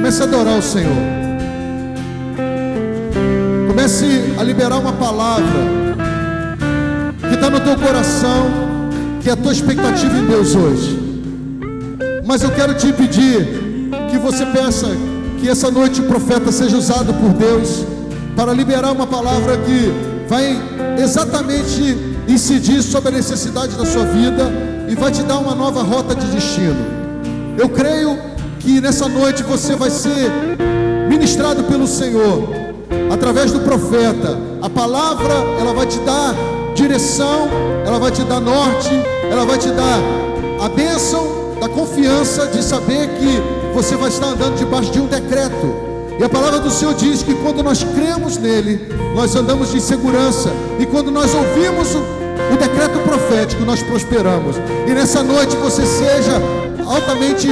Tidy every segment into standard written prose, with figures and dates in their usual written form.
Comece a adorar o Senhor. Comece a liberar uma palavra que está no teu coração, que é a tua expectativa em Deus hoje. Mas eu quero te pedir que você peça que essa noite o profeta seja usado por Deus para liberar uma palavra que vai exatamente incidir sobre a necessidade da sua vida e vai te dar uma nova rota de destino. Eu creio que nessa noite você vai ser ministrado pelo Senhor através do profeta. A palavra, ela vai te dar direção, ela vai te dar norte, ela vai te dar a bênção da confiança de saber que você vai estar andando debaixo de um decreto. E a palavra do Senhor diz que quando nós cremos nele, nós andamos de segurança. E quando nós ouvimos o decreto profético, nós prosperamos. E nessa noite você seja altamente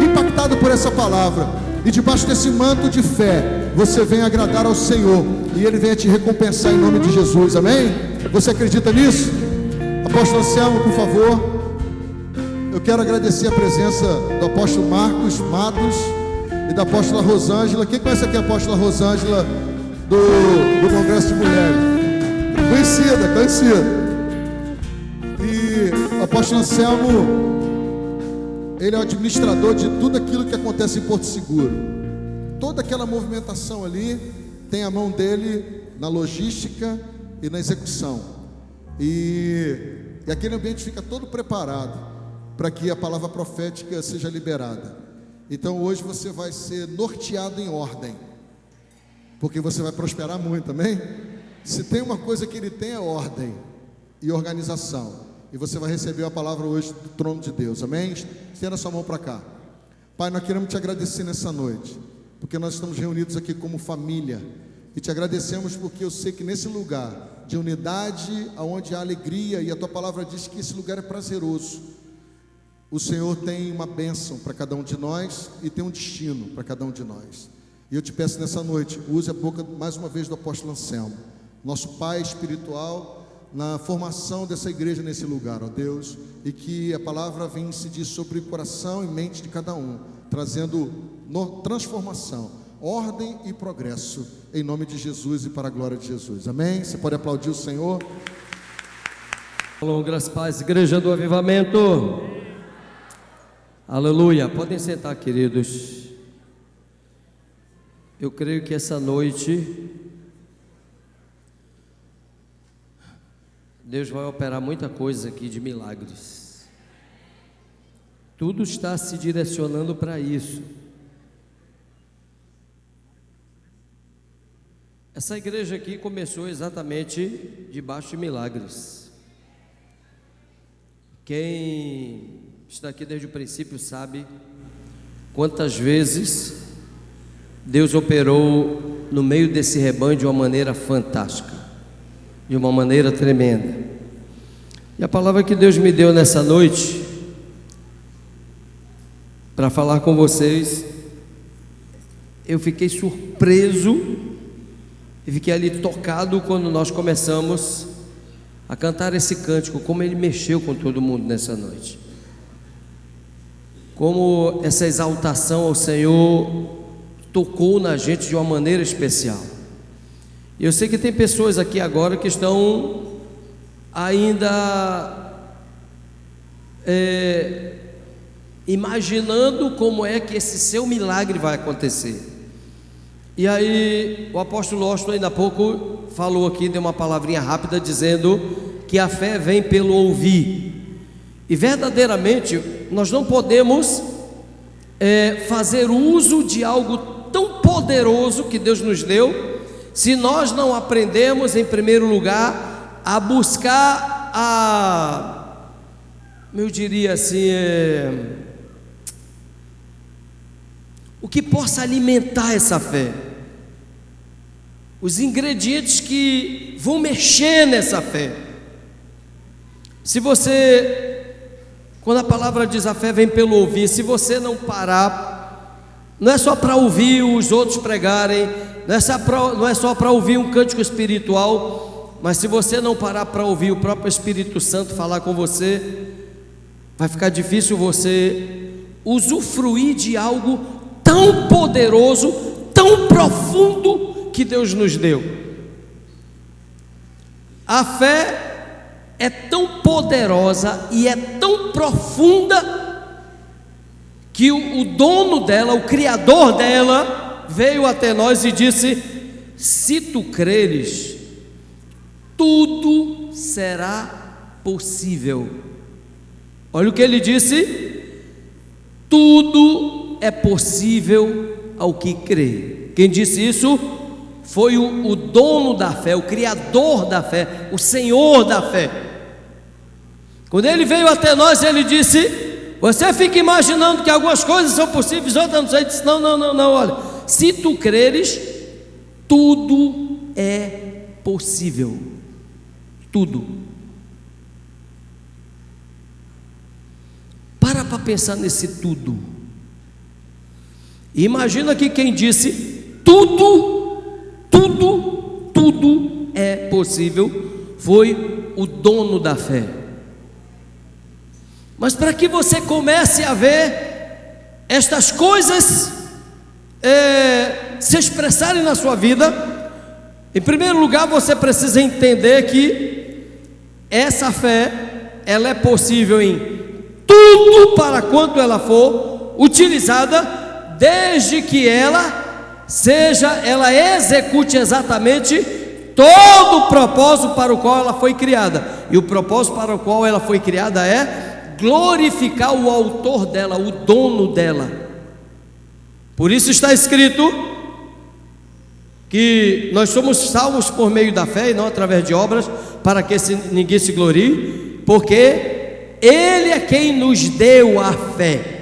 impactado por essa palavra. E debaixo desse manto de fé, você venha agradar ao Senhor. E Ele venha te recompensar em nome de Jesus, amém? Você acredita nisso? Apóstolo Anselmo, por favor. Eu quero agradecer a presença do apóstolo Marcos Matos e da apóstola Rosângela. Quem conhece aqui a apóstola Rosângela do Congresso de Mulheres? Conhecida. E o apóstolo Anselmo, ele é o administrador de tudo aquilo que acontece em Porto Seguro. Toda aquela movimentação ali tem a mão dele na logística e na execução. E aquele ambiente fica todo preparado para que a palavra profética seja liberada. Então hoje você vai ser norteado em ordem, porque você vai prosperar muito, amém? Se tem uma coisa que ele tem é ordem e organização. E você vai receber a palavra hoje do trono de Deus, amém? Estenda sua mão para cá. Pai, nós queremos te agradecer nessa noite, porque nós estamos reunidos aqui como família. E te agradecemos porque eu sei que nesse lugar de unidade, onde há alegria, e a tua palavra diz que esse lugar é prazeroso, o Senhor tem uma bênção para cada um de nós e tem um destino para cada um de nós. E eu te peço nessa noite, use a boca mais uma vez do apóstolo Anselmo, nosso pai espiritual, na formação dessa igreja nesse lugar, ó Deus, e que a palavra venha incidir sobre o coração e mente de cada um, trazendo transformação, ordem e progresso, em nome de Jesus e para a glória de Jesus, amém? Você pode aplaudir o Senhor. Alô, graças, paz, igreja do avivamento. Aleluia, podem sentar, queridos. Eu creio que essa noite Deus vai operar muita coisa aqui de milagres. Tudo está se direcionando para isso. Essa igreja aqui começou exatamente debaixo de milagres. Quem está aqui desde o princípio sabe quantas vezes Deus operou no meio desse rebanho de uma maneira fantástica, de uma maneira tremenda. E a palavra que Deus me deu nessa noite para falar com vocês, eu fiquei surpreso e fiquei ali tocado quando nós começamos a cantar esse cântico, como ele mexeu com todo mundo nessa noite, como essa exaltação ao Senhor tocou na gente de uma maneira especial. E eu sei que tem pessoas aqui agora que estão ainda imaginando como é que esse seu milagre vai acontecer. E aí o apóstolo Austin ainda há pouco falou aqui, deu uma palavrinha rápida dizendo que a fé vem pelo ouvir. E verdadeiramente nós não podemos fazer uso de algo tão poderoso que Deus nos deu se nós não aprendemos, em primeiro lugar, a buscar eu diria assim, o que possa alimentar essa fé, os ingredientes que vão mexer nessa fé. Se você, quando a palavra diz a fé vem pelo ouvir, se você não parar, não é só para ouvir os outros pregarem, não é só para ouvir um cântico espiritual, mas se você não parar para ouvir o próprio Espírito Santo falar com você, vai ficar difícil você usufruir de algo tão poderoso, tão profundo que Deus nos deu. A fé é tão poderosa e é tão profunda que o dono dela, o criador dela, veio até nós e disse: se tu creres, tudo será possível. Olha o que ele disse: tudo é possível ao que crê. Quem disse isso foi o dono da fé, o criador da fé, o Senhor da fé. Quando ele veio até nós, ele disse: você fica imaginando que algumas coisas são possíveis, outras não sei. Ele disse: não, olha, se tu creres, tudo é possível. Tudo. Para pensar nesse tudo. Imagina que quem disse tudo é possível foi o dono da fé. Mas para que você comece a ver estas coisas se expressarem na sua vida, em primeiro lugar você precisa entender que essa fé, ela é possível em tudo para quanto ela for utilizada, desde que ela execute exatamente todo o propósito para o qual ela foi criada. E o propósito para o qual ela foi criada é glorificar o autor dela, o dono dela. Por isso está escrito que nós somos salvos por meio da fé e não através de obras, para que ninguém se glorie, porque Ele é quem nos deu a fé.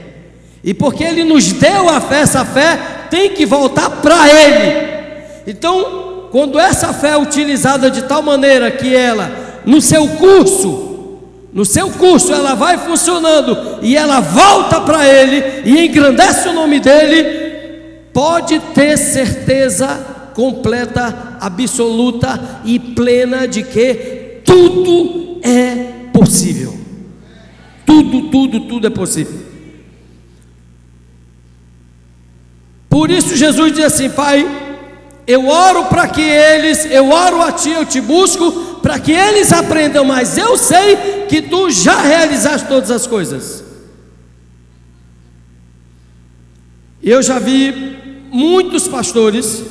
E porque Ele nos deu a fé, essa fé tem que voltar para Ele. Então, quando essa fé é utilizada de tal maneira que ela, no seu curso ela vai funcionando e ela volta para Ele e engrandece o nome dEle, pode ter certeza completa, absoluta e plena de que tudo é possível. Tudo é possível. Por isso Jesus diz assim: Pai, eu oro a Ti, eu te busco para que eles aprendam, mas eu sei que Tu já realizaste todas as coisas. Eu já vi muitos pastores,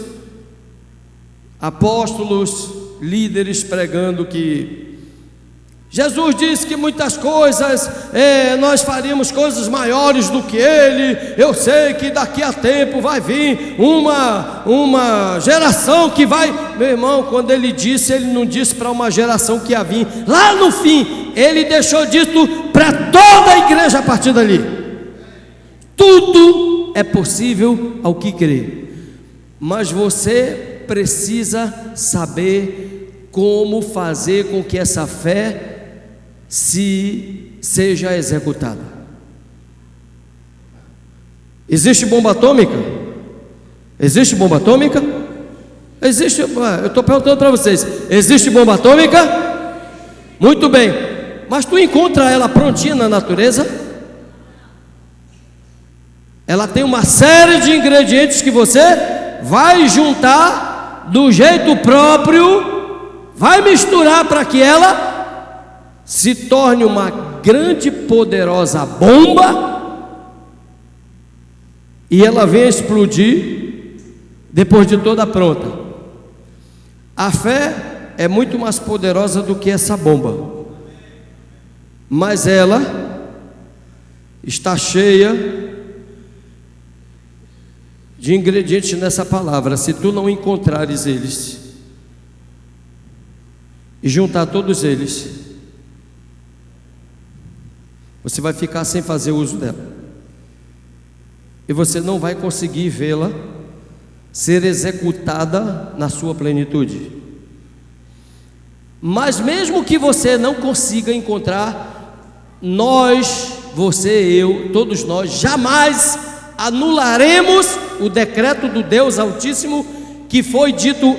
apóstolos, líderes pregando que Jesus disse que muitas coisas, nós faríamos coisas maiores do que Ele. Eu sei que daqui a tempo vai vir uma geração que vai... Meu irmão, quando Ele disse, Ele não disse para uma geração que ia vir. Lá no fim, Ele deixou dito para toda a igreja a partir dali. Tudo é possível ao que crê. Mas você precisa saber como fazer com que essa fé seja executada. Existe bomba atômica? Existe bomba atômica? Existe. Eu estou perguntando para vocês: existe bomba atômica? Muito bem, mas tu encontra ela prontinha na natureza? Ela tem uma série de ingredientes que você vai juntar do jeito próprio, vai misturar para que ela se torne uma grande, poderosa bomba, e ela vem a explodir depois de toda pronta. A fé é muito mais poderosa do que essa bomba, mas ela está cheia de ingredientes nessa palavra. Se tu não encontrares eles e juntar todos eles, você vai ficar sem fazer uso dela, e você não vai conseguir vê-la ser executada na sua plenitude. Mas mesmo que você não consiga encontrar, nós, você, eu, todos nós, jamais anularemos o decreto do Deus Altíssimo que foi dito,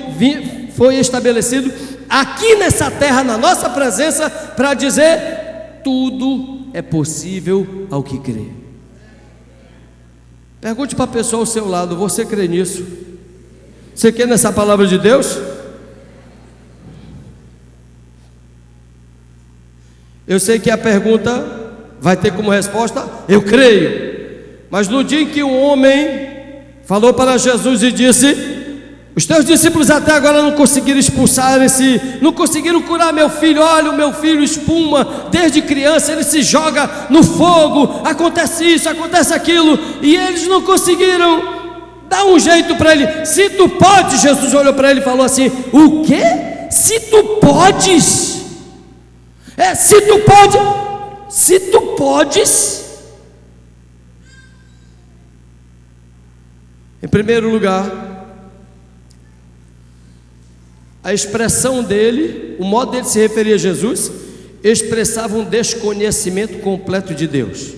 foi estabelecido aqui nessa terra, na nossa presença, para dizer: tudo é possível ao que crê. Pergunte para a pessoa ao seu lado: você crê nisso? Você crê nessa palavra de Deus? Eu sei que a pergunta vai ter como resposta: eu creio. Mas no dia em que um homem falou para Jesus e disse: os teus discípulos até agora não conseguiram expulsar não conseguiram curar meu filho. Olha, o meu filho espuma desde criança, ele se joga no fogo, acontece isso, acontece aquilo, e eles não conseguiram. Dá um jeito para ele. Se tu podes, Jesus olhou para ele e falou assim: o quê? Se tu podes? Se tu podes. Em primeiro lugar, a expressão dele, o modo dele se referir a Jesus, expressava um desconhecimento completo de Deus.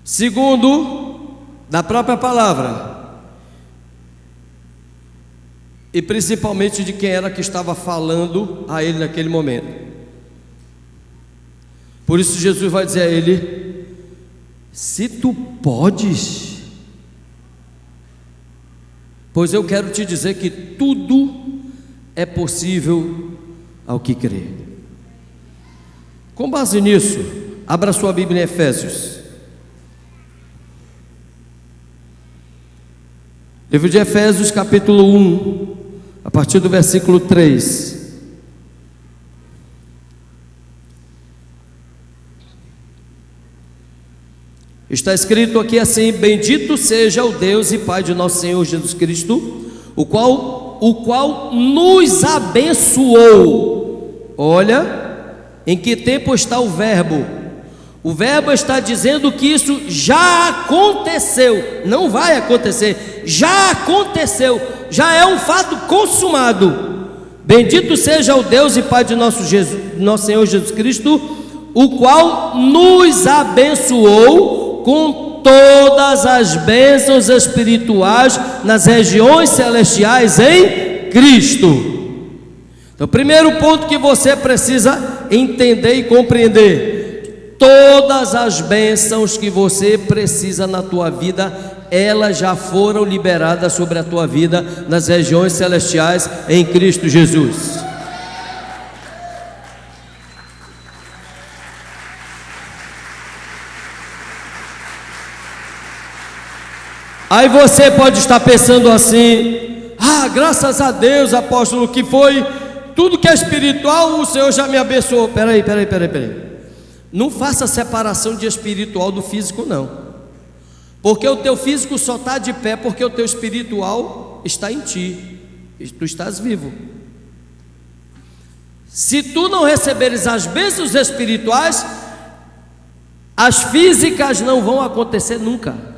Segundo, da própria palavra, e principalmente de quem era que estava falando a ele naquele momento. Por isso Jesus vai dizer a ele: se tu podes, pois eu quero te dizer que tudo é possível ao que crê. Com base nisso, abra sua Bíblia em Efésios. Livro de Efésios, capítulo 1, a partir do versículo 3. Está escrito aqui assim: bendito seja o Deus e Pai de nosso Senhor Jesus Cristo, o qual nos abençoou. Olha, em que tempo está o verbo? O verbo está dizendo que isso já aconteceu, não vai acontecer, já aconteceu, já é um fato consumado. Bendito seja o Deus e Pai de nosso Senhor Jesus Cristo, o qual nos abençoou com todas as bênçãos espirituais nas regiões celestiais em Cristo. Então, o primeiro ponto que você precisa entender e compreender: todas as bênçãos que você precisa na tua vida, elas já foram liberadas sobre a tua vida nas regiões celestiais em Cristo Jesus. Aí você pode estar pensando assim: graças a Deus, apóstolo, que foi tudo que é espiritual, o Senhor já me abençoou. Peraí. Não faça separação de espiritual do físico, não. Porque o teu físico só está de pé porque o teu espiritual está em ti, e tu estás vivo. Se tu não receberes as bênçãos espirituais, as físicas não vão acontecer nunca.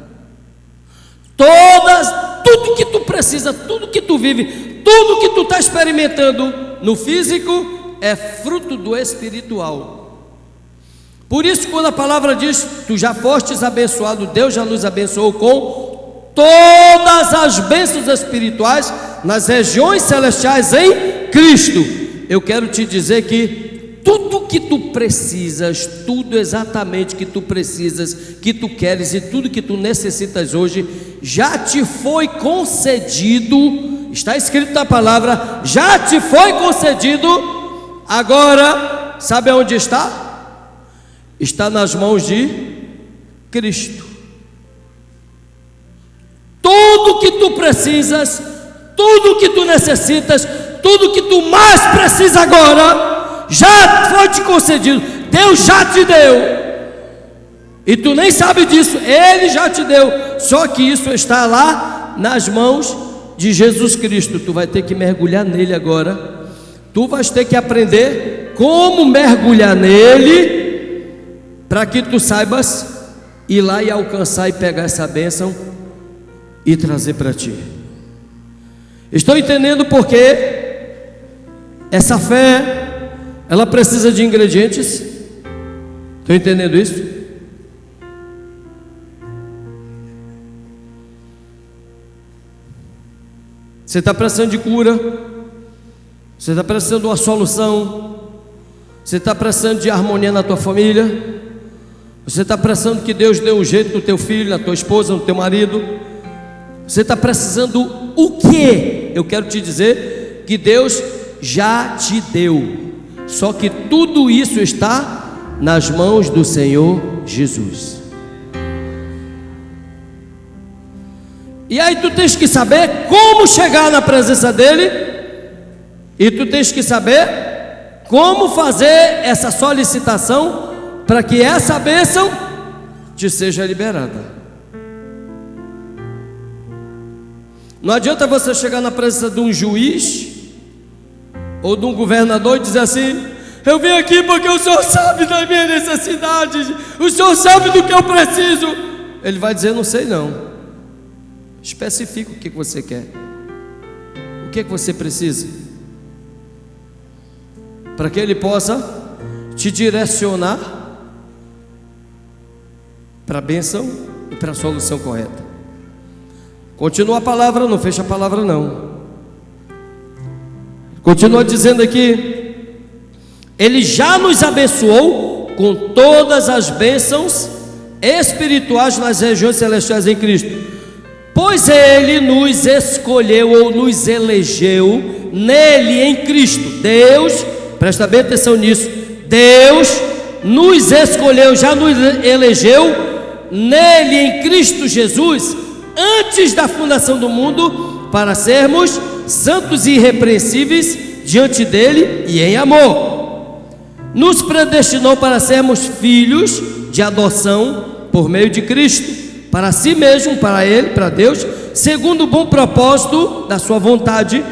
Tudo que tu precisa, tudo que tu vive, tudo que tu está experimentando no físico é fruto do espiritual. Por isso, quando a palavra diz: tu já fostes abençoado, Deus já nos abençoou com todas as bênçãos espirituais nas regiões celestiais em Cristo. Eu quero te dizer que tudo que tu precisas, tudo exatamente que tu precisas, que tu queres e tudo que tu necessitas hoje, já te foi concedido. Está escrito na palavra: já te foi concedido. Agora, sabe aonde está? Está nas mãos de Cristo. Tudo que tu precisas, tudo que tu necessitas, tudo que tu mais precisa agora, já foi te concedido. Deus já te deu, e tu nem sabe disso. Ele já te deu, só que isso está lá nas mãos de Jesus Cristo. Tu vai ter que mergulhar nele agora. Tu vais ter que aprender como mergulhar nele, para que tu saibas ir lá e alcançar e pegar essa bênção e trazer para ti. Estou entendendo porque essa fé, ela precisa de ingredientes. Estou entendendo isso? Você está precisando de cura, você está precisando de uma solução, você está precisando de harmonia na tua família, Você está precisando que Deus dê um jeito no teu filho, na tua esposa, no teu marido. Você está precisando o quê? Eu quero te dizer que Deus já te deu. Só que tudo isso está nas mãos do Senhor Jesus. E aí tu tens que saber como chegar na presença dele. E tu tens que saber como fazer essa solicitação para que essa bênção te seja liberada. Não adianta você chegar na presença de um juiz ou de um governador e dizer assim: eu vim aqui porque o Senhor sabe das minhas necessidades, o Senhor sabe do que eu preciso. Ele vai dizer: não sei não. Especifica o que você quer, o que você precisa, para que Ele possa te direcionar para a bênção e para a solução correta. Continua a palavra, não fecha a palavra não. Continua dizendo aqui: Ele já nos abençoou com todas as bênçãos espirituais nas regiões celestiais em Cristo, pois Ele nos escolheu ou nos elegeu nele, em Cristo. Deus, presta bem atenção nisso, Deus nos escolheu, já nos elegeu nele, em Cristo Jesus, antes da fundação do mundo, para sermos santos e irrepreensíveis diante dele e em amor. Nos predestinou para sermos filhos de adoção por meio de Cristo, para si mesmo, para Ele, para Deus, segundo o bom propósito da sua vontade,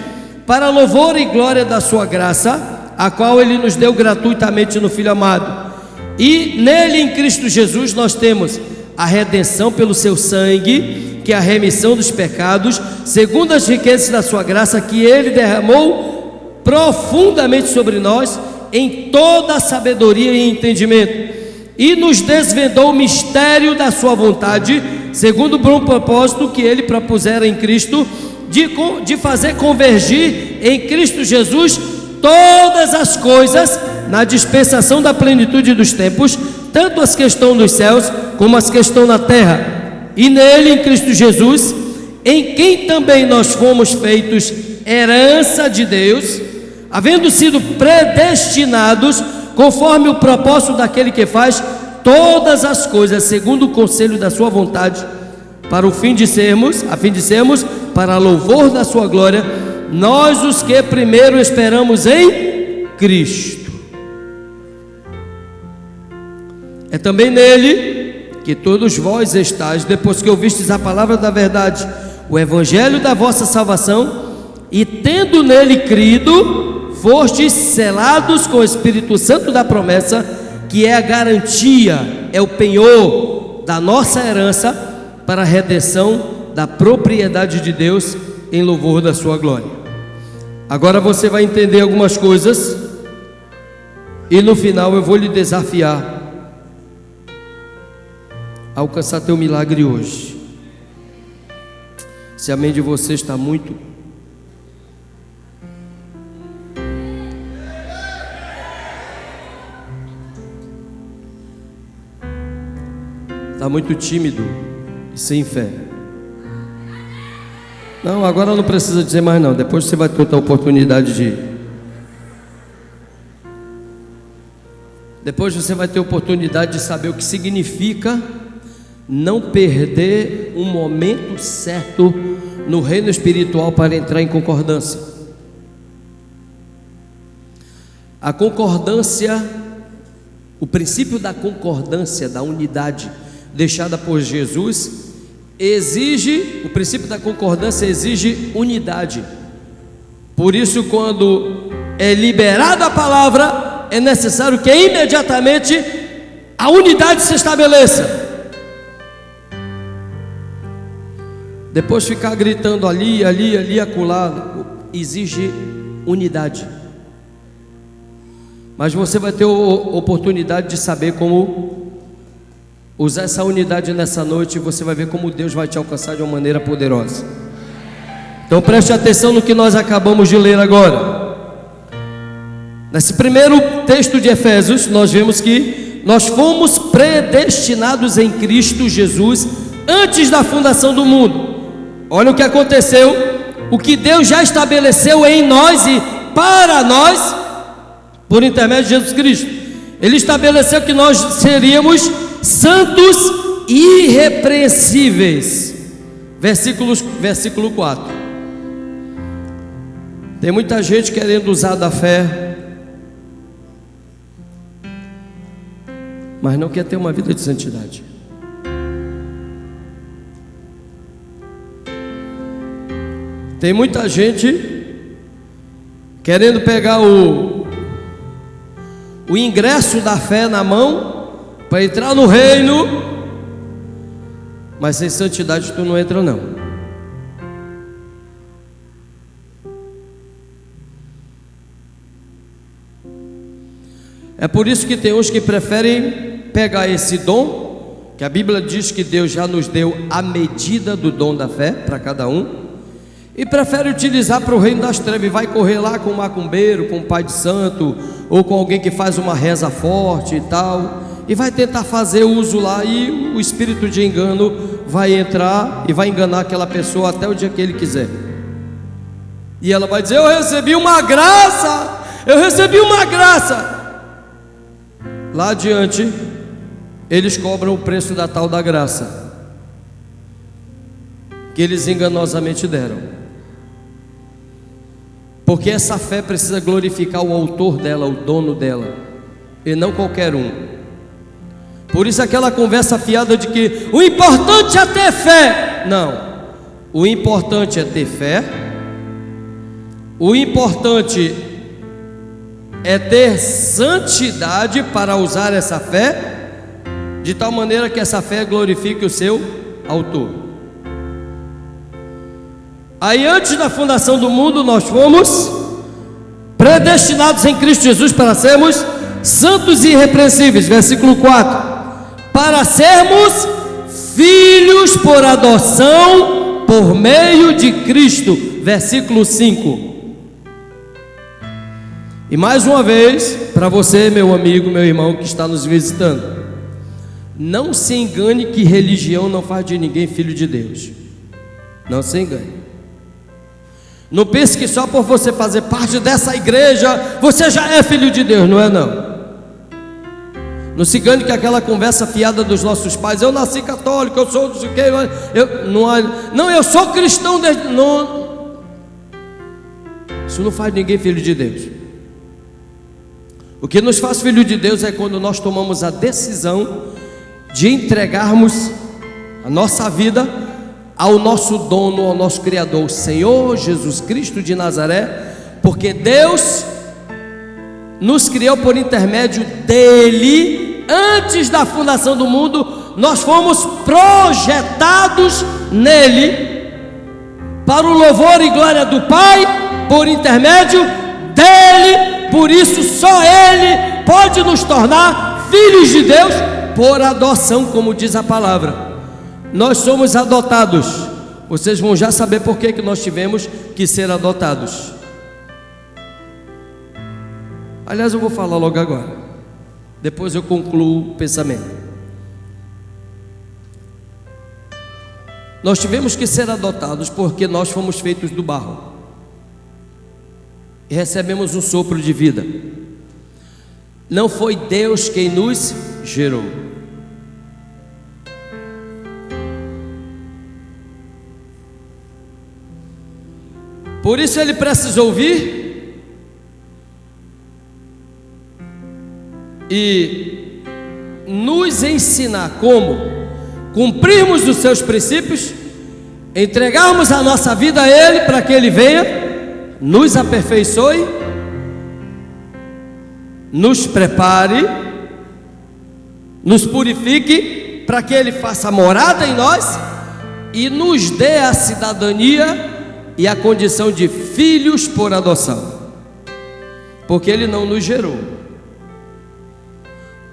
para louvor e glória da sua graça, a qual Ele nos deu gratuitamente no Filho amado. E nele, em Cristo Jesus, nós temos a redenção pelo seu sangue, que é a remissão dos pecados, segundo as riquezas da sua graça, que Ele derramou profundamente sobre nós, em toda a sabedoria e entendimento, e nos desvendou o mistério da sua vontade, segundo o bom propósito que Ele propusera em Cristo, de fazer convergir em Cristo Jesus todas as coisas na dispensação da plenitude dos tempos, tanto as que estão nos céus como as que estão na terra. E nele, em Cristo Jesus, em quem também nós fomos feitos herança de Deus, havendo sido predestinados conforme o propósito daquele que faz todas as coisas segundo o conselho da sua vontade, para o fim de sermos, a fim de sermos para louvor da sua glória, nós os que primeiro esperamos em Cristo. É também nele que todos vós estáis, depois que ouvistes a palavra da verdade, o evangelho da vossa salvação, e tendo nele crido, fostes selados com o Espírito Santo da promessa, que é a garantia, é o penhor da nossa herança, para a redenção da propriedade de Deus, em louvor da sua glória. Agora você vai entender algumas coisas, e no final eu vou lhe desafiar a alcançar teu milagre hoje. Se a mente de você está muito tímido e sem fé. Não, agora não precisa dizer mais não. Depois você vai ter outra oportunidade de ir. Depois você vai ter oportunidade de saber o que significa não perder um momento certo no reino espiritual para entrar em concordância. A concordância, o princípio da concordância, da unidade deixada por Jesus, o princípio da concordância exige unidade. Por isso, quando é liberada a palavra, é necessário que imediatamente a unidade se estabeleça. Depois ficar gritando ali, acolá, exige unidade. Mas você vai ter a oportunidade de saber como usar essa unidade nessa noite, e você vai ver como Deus vai te alcançar de uma maneira poderosa. Então preste atenção no que nós acabamos de ler agora. Nesse primeiro texto de Efésios, nós vemos que nós fomos predestinados em Cristo Jesus antes da fundação do mundo. Olha o que aconteceu, o que Deus já estabeleceu em nós e para nós, por intermédio de Jesus Cristo. Ele estabeleceu que nós seríamos santos e irrepreensíveis. Versículo 4. Tem muita gente querendo usar da fé, mas não quer ter uma vida de santidade. Tem muita gente querendo pegar o ingresso da fé na mão para entrar no reino, mas sem santidade tu não entra não. É por isso que tem uns que preferem pegar esse dom, que a Bíblia diz que Deus já nos deu a medida do dom da fé para cada um, e prefere utilizar para o reino das trevas, e vai correr lá com um macumbeiro, com um pai de santo, ou com alguém que faz uma reza forte e tal, e vai tentar fazer uso lá, e o espírito de engano vai entrar e vai enganar aquela pessoa até o dia que ele quiser. E ela vai dizer: eu recebi uma graça, eu recebi uma graça. Lá adiante, eles cobram o preço da tal da graça que eles enganosamente deram, porque essa fé precisa glorificar o autor dela, o dono dela, e não qualquer um. Por isso aquela conversa fiada de que o importante é ter fé. Não, o importante é ter fé, o importante é ter santidade para usar essa fé, de tal maneira que essa fé glorifique o seu autor. Aí antes da fundação do mundo nós fomos predestinados em Cristo Jesus para sermos santos e irrepreensíveis. Versículo 4. Para sermos filhos por adoção por meio de Cristo. Versículo 5. E mais uma vez, para você, meu amigo, meu irmão que está nos visitando, não se engane que religião não faz de ninguém filho de Deus. Não se engane. Não pense que só por você fazer parte dessa igreja você já é filho de Deus. Não é não. Não se engane que aquela conversa fiada dos nossos pais: eu nasci católico, eu sou eu sou cristão desde... não. Isso não faz ninguém filho de Deus. O que nos faz filho de Deus é quando nós tomamos a decisão de entregarmos a nossa vida ao nosso dono, ao nosso Criador, o Senhor Jesus Cristo de Nazaré, porque Deus nos criou por intermédio dele. Antes da fundação do mundo, nós fomos projetados nele, para o louvor e glória do Pai, por intermédio dele. Por isso só ele pode nos tornar filhos de Deus por adoção, como diz a palavra. Nós somos adotados. Vocês vão já saber por que nós tivemos que ser adotados. Aliás, eu vou falar logo agora, depois eu concluo o pensamento. Nós tivemos que ser adotados porque nós fomos feitos do barro e recebemos um sopro de vida. Não foi Deus quem nos gerou. Por isso ele precisou vir e nos ensinar como cumprirmos os seus princípios, entregarmos a nossa vida a ele, para que ele venha, nos aperfeiçoe, nos prepare, nos purifique, para que ele faça morada em nós e nos dê a cidadania e a condição de filhos por adoção, porque ele não nos gerou.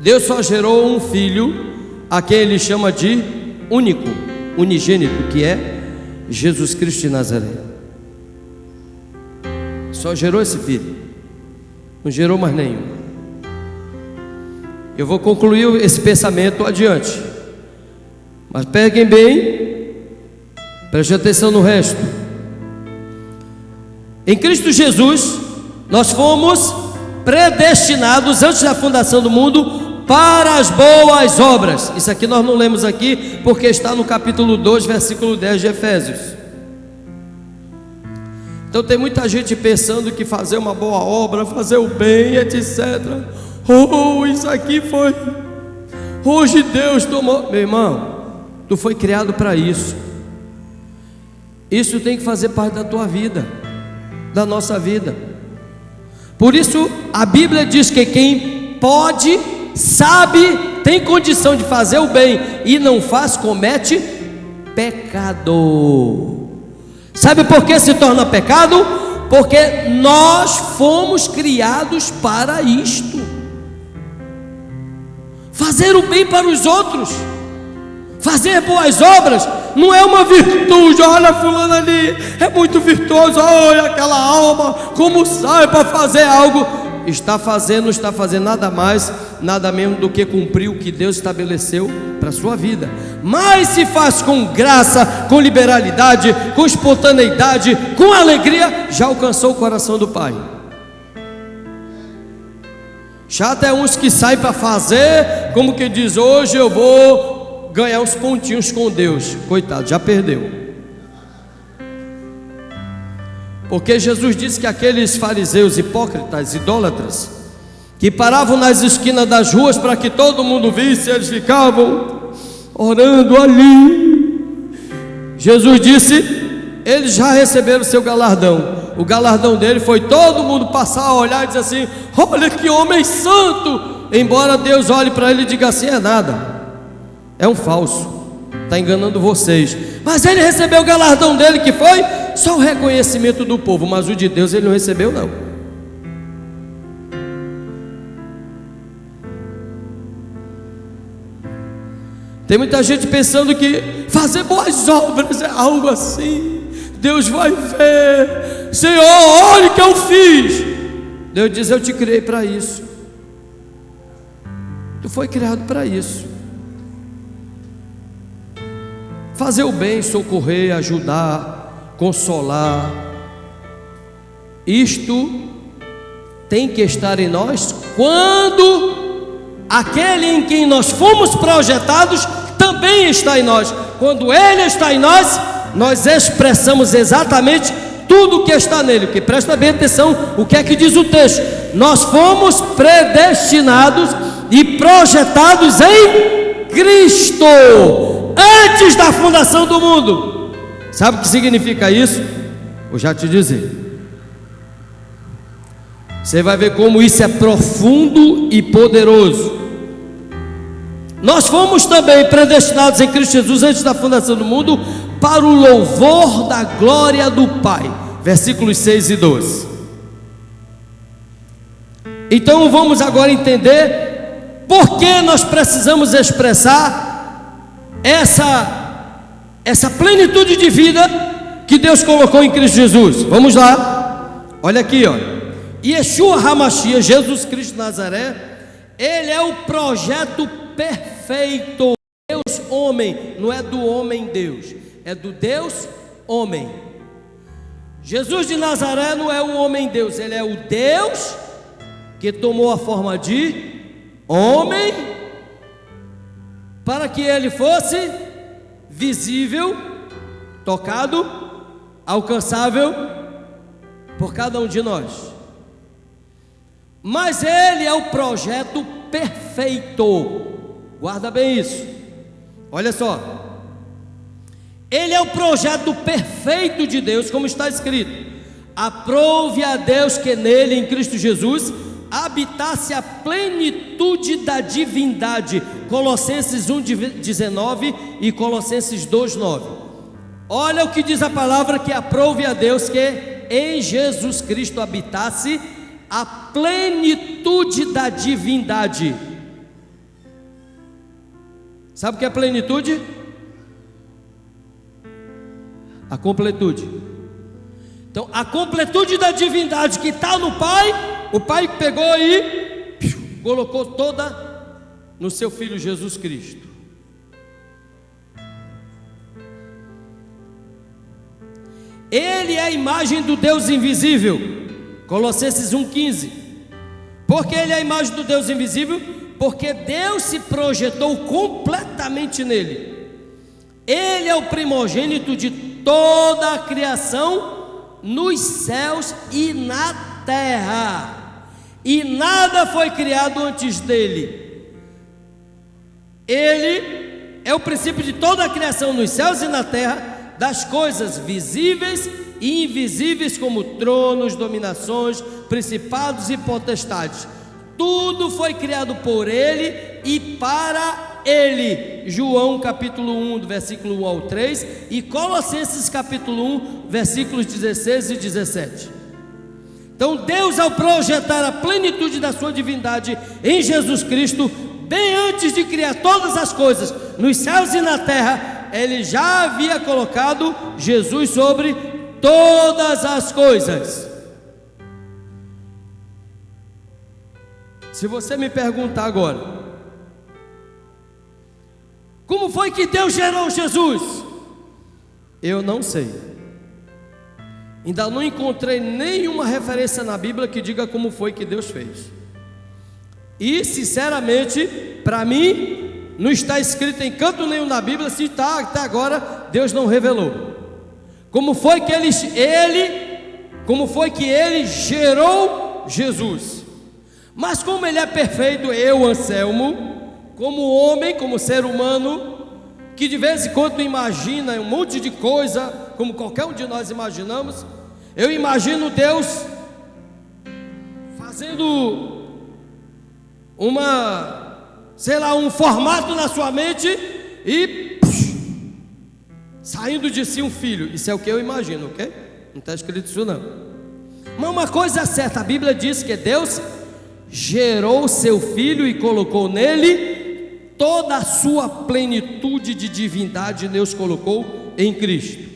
Deus só gerou um filho, a quem ele chama de único, unigênito, que é Jesus Cristo de Nazaré. Só gerou esse filho, não gerou mais nenhum. Eu vou concluir esse pensamento adiante, mas peguem bem, prestem atenção no resto. Em Cristo Jesus, nós fomos predestinados antes da fundação do mundo para as boas obras. Isso aqui nós não lemos aqui, porque está no capítulo 2, versículo 10 de Efésios. Então tem muita gente pensando que fazer uma boa obra, fazer o bem, etc. Oh, isso aqui foi, hoje Deus tomou. Meu irmão, tu foi criado para isso. Isso tem que fazer parte da tua vida, da nossa vida. Por isso a Bíblia diz que quem pode, sabe, tem condição de fazer o bem e não faz, comete pecado. Sabe por que se torna pecado? Porque nós fomos criados para isto. Fazer o bem para os outros, fazer boas obras, não é uma virtude. Olha fulano ali, é muito virtuoso, olha aquela alma, como sai para fazer algo. Está fazendo nada mais, nada menos do que cumprir o que Deus estabeleceu para a sua vida. Mas se faz com graça, com liberalidade, com espontaneidade, com alegria, já alcançou o coração do Pai. Chato é uns que saem para fazer, como que diz, hoje eu vou ganhar uns pontinhos com Deus. Coitado, já perdeu. Porque Jesus disse que aqueles fariseus hipócritas, idólatras, que paravam nas esquinas das ruas para que todo mundo visse, eles ficavam orando ali. Jesus disse, eles já receberam o seu galardão. O galardão dele foi todo mundo passar a olhar e dizer assim, olha que homem santo. Embora Deus olhe para ele e diga assim, é nada, é um falso, está enganando vocês. Mas ele recebeu o galardão dele, que foi só o reconhecimento do povo, mas o de Deus ele não recebeu não. Tem muita gente pensando que fazer boas obras é algo assim, Deus vai ver, Senhor, olha o que eu fiz. Deus diz, eu te criei para isso. Tu foi criado para isso. Fazer o bem, socorrer, ajudar, consolar. Isto tem que estar em nós quando aquele em quem nós fomos projetados também está em nós. Quando Ele está em nós, nós expressamos exatamente tudo o que está nele. Porque presta bem atenção, o que é que diz o texto? Nós fomos predestinados e projetados em Cristo antes da fundação do mundo. Sabe o que significa isso? Vou já te dizer. Você vai ver como isso é profundo e poderoso. Nós fomos também predestinados em Cristo Jesus antes da fundação do mundo para o louvor da glória do Pai. Versículos 6 e 12. Então vamos agora entender por que nós precisamos expressar essa plenitude de vida que Deus colocou em Cristo Jesus. Vamos lá. Olha aqui, ó. Yeshua HaMashiach, Jesus Cristo de Nazaré, Ele é o projeto perfeito. Deus homem, não é do homem Deus, é do Deus homem. Jesus de Nazaré não é o homem Deus, Ele é o Deus que tomou a forma de homem para que Ele fosse visível, tocado, alcançável por cada um de nós. Mas Ele é o projeto perfeito. Guarda bem isso. Olha só. Ele é o projeto perfeito de Deus, como está escrito: aprove a Deus que nele, em Cristo Jesus, habitasse a plenitude da divindade. Colossenses 1:19 e Colossenses 2:9. Olha o que diz a palavra, que aprove a Deus que em Jesus Cristo habitasse a plenitude da divindade. Sabe o que é plenitude? A completude. Então, a completude da divindade que está no Pai, o Pai pegou e colocou toda no seu Filho Jesus Cristo. Ele é a imagem do Deus invisível, Colossenses 1,15. Porque ele é a imagem do Deus invisível, porque Deus se projetou completamente nele. Ele é o primogênito de toda a criação nos céus e na terra, e nada foi criado antes dele. Ele é o princípio de toda a criação nos céus e na terra, das coisas visíveis e invisíveis, como tronos, dominações, principados e potestades. Tudo foi criado por ele e para ele. João capítulo 1, do versículo 1 ao 3, e Colossenses capítulo 1, versículos 16 e 17. Então Deus, ao projetar a plenitude da sua divindade em Jesus Cristo, bem antes de criar todas as coisas nos céus e na terra, ele já havia colocado Jesus sobre todas as coisas. Se você me perguntar agora, como foi que Deus gerou Jesus? Eu não sei. Ainda não encontrei nenhuma referência na Bíblia que diga como foi que Deus fez. E sinceramente, para mim, não está escrito em canto nenhum na Bíblia. Se está até agora, Deus não revelou. Como foi que ele gerou Jesus? Mas como ele é perfeito, eu, Anselmo, como homem, como ser humano, que de vez em quando imagina um monte de coisa, como qualquer um de nós imaginamos, eu imagino Deus fazendo um formato na sua mente e saindo de si um filho. Isso é o que eu imagino, ok? Não está escrito isso não. Mas uma coisa é certa, a Bíblia diz que Deus gerou seu filho e colocou nele toda a sua plenitude de divindade. Deus colocou em Cristo.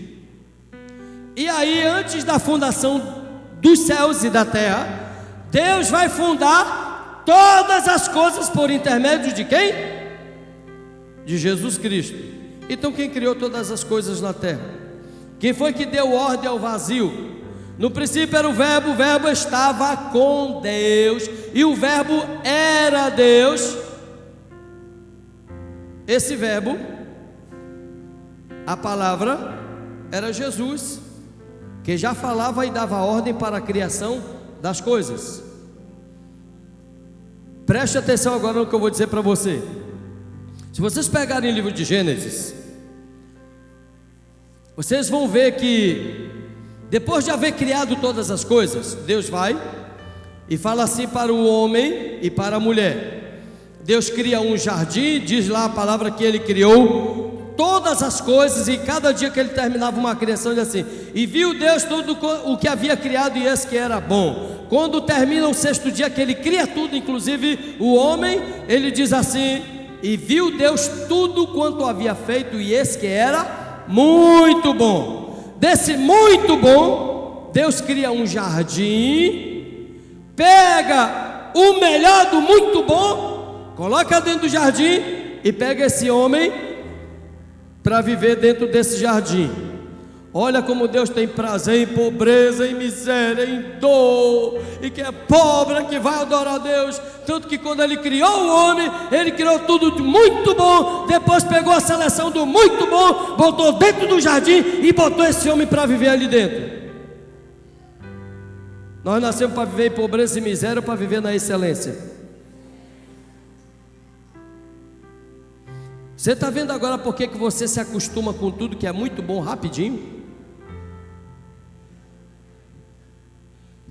E aí, antes da fundação dos céus e da terra, Deus vai fundar todas as coisas por intermédio de quem? De Jesus Cristo. Então quem criou todas as coisas na terra? Quem foi que deu ordem ao vazio? No princípio era o verbo estava com Deus, e o verbo era Deus. Esse verbo, a palavra, era Jesus, que já falava e dava ordem para a criação das coisas. Preste atenção agora no que eu vou dizer para você. Se vocês pegarem o livro de Gênesis, vocês vão ver que depois de haver criado todas as coisas, Deus vai e fala assim para o homem e para a mulher. Deus cria um jardim, diz lá a palavra que ele criou todas as coisas, e cada dia que ele terminava uma criação, ele assim: e viu Deus tudo o que havia criado, e esse que era bom. Quando termina o sexto dia, que ele cria tudo, inclusive o homem, ele diz assim: e viu Deus tudo quanto havia feito, e esse que era muito bom. Desse muito bom, Deus cria um jardim, pega o melhor do muito bom, coloca dentro do jardim e pega esse homem para viver dentro desse jardim. Olha como Deus tem prazer em pobreza, em miséria, em dor, e que é pobre que vai adorar a Deus. Tanto que quando ele criou o homem, ele criou tudo de muito bom, depois pegou a seleção do muito bom, botou dentro do jardim e botou esse homem para viver ali dentro. Nós nascemos para viver em pobreza e miséria, ou para viver na excelência? Você está vendo agora por que você se acostuma com tudo que é muito bom rapidinho?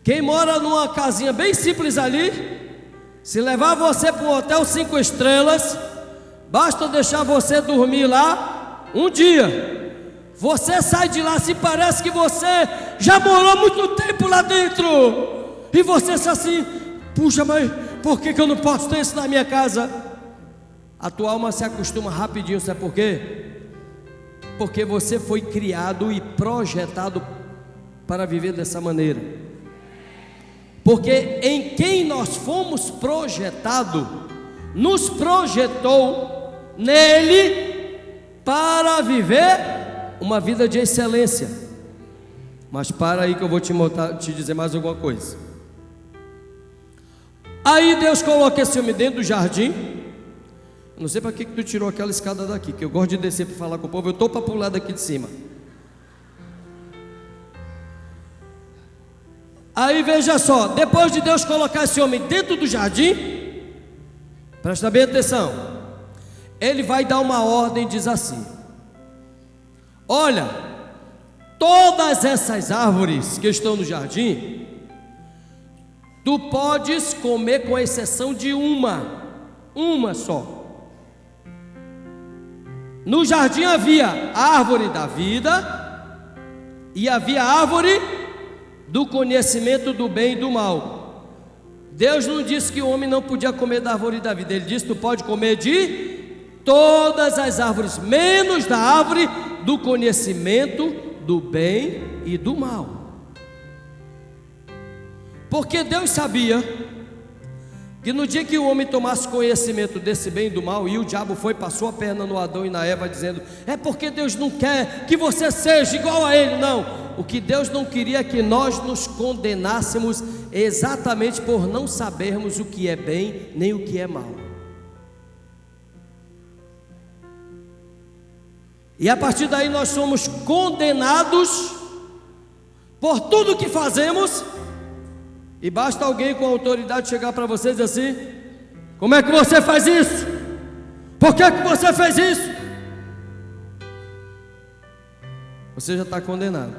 Quem mora numa casinha bem simples ali, se levar você para um hotel 5 estrelas, basta deixar você dormir lá um dia, você sai de lá, se parece que você já morou muito tempo lá dentro, e você está assim: puxa, mas por que eu não posso ter isso na minha casa? A tua alma se acostuma rapidinho, sabe por quê? Porque você foi criado e projetado para viver dessa maneira. Porque em quem nós fomos projetados, nos projetou nele para viver uma vida de excelência. Mas para aí que eu vou te dizer mais alguma coisa. Aí Deus coloca esse homem dentro do jardim. Eu não sei para que tu tirou aquela escada daqui, que eu gosto de descer para falar com o povo. Eu estou para pular daqui de cima. Aí veja só, depois de Deus colocar esse homem dentro do jardim, presta bem atenção, Ele vai dar uma ordem, diz assim: olha, todas essas árvores que estão no jardim, tu podes comer com exceção de uma só. No jardim havia a árvore da vida e havia a árvore do conhecimento do bem e do mal. Deus não disse que o homem não podia comer da árvore da vida. Ele disse: tu pode comer de todas as árvores, menos da árvore do conhecimento do bem e do mal. Porque Deus sabia que no dia que o homem tomasse conhecimento desse bem e do mal, e o diabo passou a perna no Adão e na Eva, dizendo: é porque Deus não quer que você seja igual a ele. Não, o que Deus não queria é que nós nos condenássemos exatamente por não sabermos o que é bem nem o que é mal. E a partir daí nós somos condenados por tudo que fazemos. E basta alguém com autoridade chegar para você e dizer assim: como é que você faz isso? Por que você fez isso? Você já está condenado.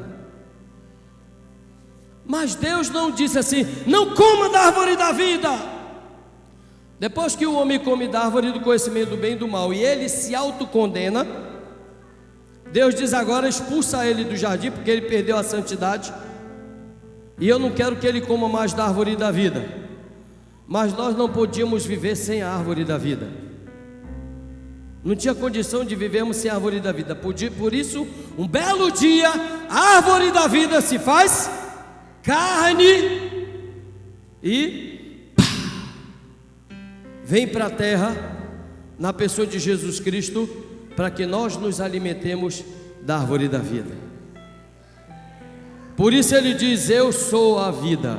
Mas Deus não disse assim: não coma da árvore da vida. Depois que o homem come da árvore do conhecimento do bem e do mal, e ele se autocondena, Deus diz agora: expulsa ele do jardim, porque ele perdeu a santidade. E eu não quero que ele coma mais da árvore da vida. Mas nós não podíamos viver sem a árvore da vida. Não tinha condição de vivermos sem a árvore da vida. Por isso, um belo dia, a árvore da vida se faz carne e vem para a terra, na pessoa de Jesus Cristo, para que nós nos alimentemos da árvore da vida. Por isso ele diz: eu sou a vida.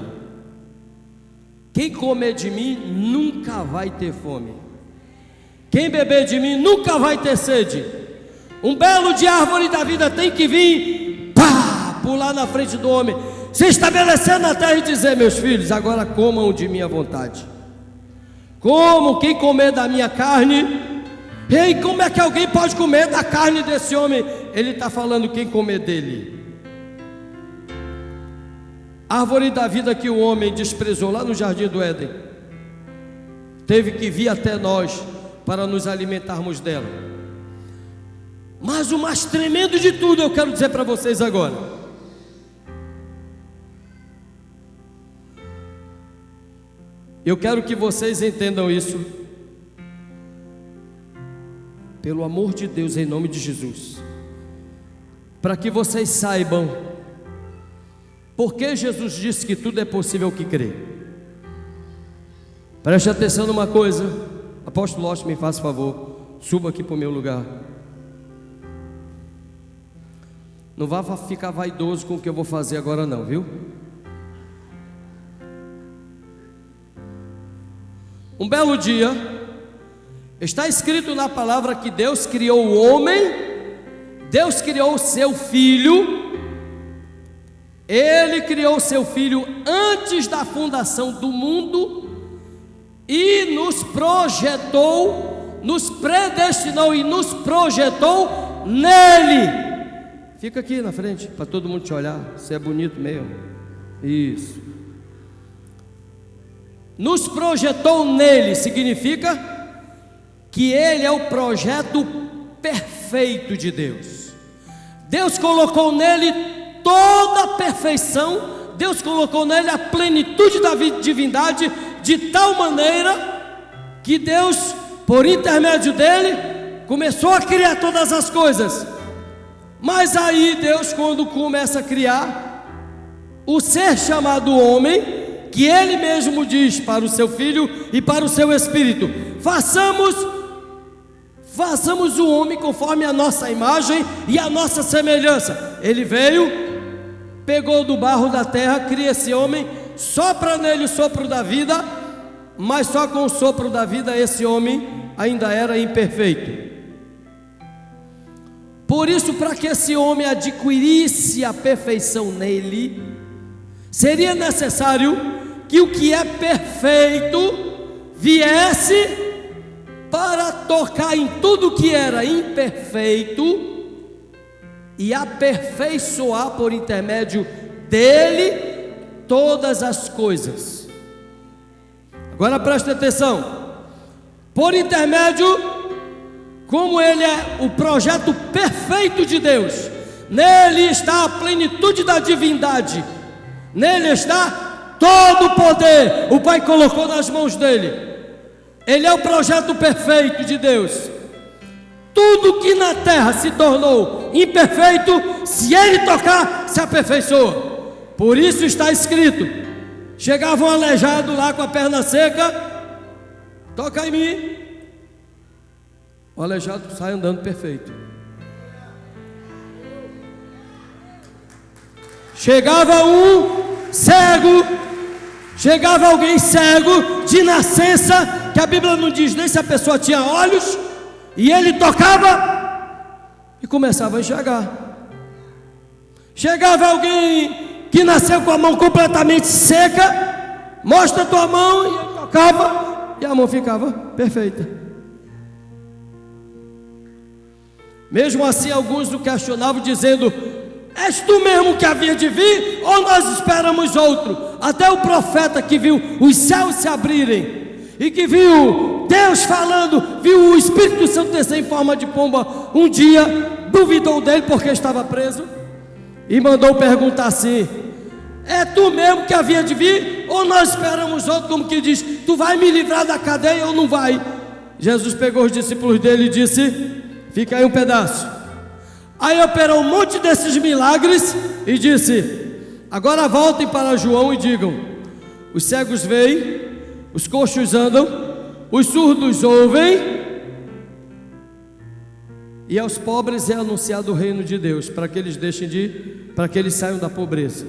Quem comer de mim nunca vai ter fome. Quem beber de mim nunca vai ter sede. Um belo de árvore da vida tem que vir, pular na frente do homem, se estabelecer na terra e dizer: meus filhos, agora comam de minha vontade. Como quem comer da minha carne. Ei, como é que alguém pode comer da carne desse homem? Ele está falando quem comer dele. A árvore da vida que o homem desprezou lá no jardim do Éden, teve que vir até nós para nos alimentarmos dela. Mas o mais tremendo de tudo eu quero dizer para vocês agora. Eu quero que vocês entendam isso, pelo amor de Deus, em nome de Jesus, para que vocês saibam porque Jesus disse que tudo é possível que crê. Preste atenção numa coisa. Apóstolo Austin, me faça favor, suba aqui para o meu lugar. Não vá ficar vaidoso com o que eu vou fazer agora não, viu? Um belo dia, está escrito na palavra que Deus criou o homem, Deus criou o seu filho. Ele criou o seu filho antes da fundação do mundo e nos projetou, nos predestinou e nos projetou nele. Fica aqui na frente para todo mundo te olhar. Você é bonito mesmo. Isso. Nos projetou nele significa que ele é o projeto perfeito de Deus. Deus colocou nele toda a perfeição, Deus colocou nele a plenitude da divindade, de tal maneira que Deus, por intermédio dele, começou a criar todas as coisas. Mas aí Deus, quando começa a criar o ser chamado homem, que ele mesmo diz para o seu filho e para o seu espírito: façamos o homem conforme a nossa imagem e a nossa semelhança. Ele veio, pegou do barro da terra, cria esse homem, sopra nele o sopro da vida, mas só com o sopro da vida esse homem ainda era imperfeito. Por isso, para que esse homem adquirisse a perfeição nele, seria necessário que o que é perfeito viesse para tocar em tudo que era imperfeito e aperfeiçoar por intermédio dele todas as coisas. Agora preste atenção. Por intermédio, como ele é o projeto perfeito de Deus, nele está a plenitude da divindade, nele está todo o poder, o Pai colocou nas mãos dele. Ele é o projeto perfeito de Deus. Tudo que na terra se tornou imperfeito, se ele tocar, se aperfeiçoa. Por isso está escrito: chegava um aleijado lá com a perna seca, toca em mim, o aleijado sai andando perfeito. Chegava um cego, chegava alguém cego de nascença, que a Bíblia não diz nem se a pessoa tinha olhos, e ele tocava e começava a enxergar. Chegava alguém que nasceu com a mão completamente seca, mostra a tua mão, e ele tocava e a mão ficava perfeita. Mesmo assim, alguns o questionavam, dizendo: és tu mesmo que havia de vir, ou nós esperamos outro? Até o profeta que viu os céus se abrirem e que viu Deus falando, viu o Espírito Santo descer em forma de pomba um dia, duvidou dele porque estava preso e mandou perguntar assim: é tu mesmo que havia de vir, ou nós esperamos outro? Como que diz: tu vai me livrar da cadeia ou não vai? Jesus pegou os discípulos dele e disse: fica aí um pedaço. Aí operou um monte desses milagres e disse: agora voltem para João e digam: os cegos veem, os coxos andam, os surdos ouvem, e aos pobres é anunciado o reino de Deus, para que eles para que eles saiam da pobreza.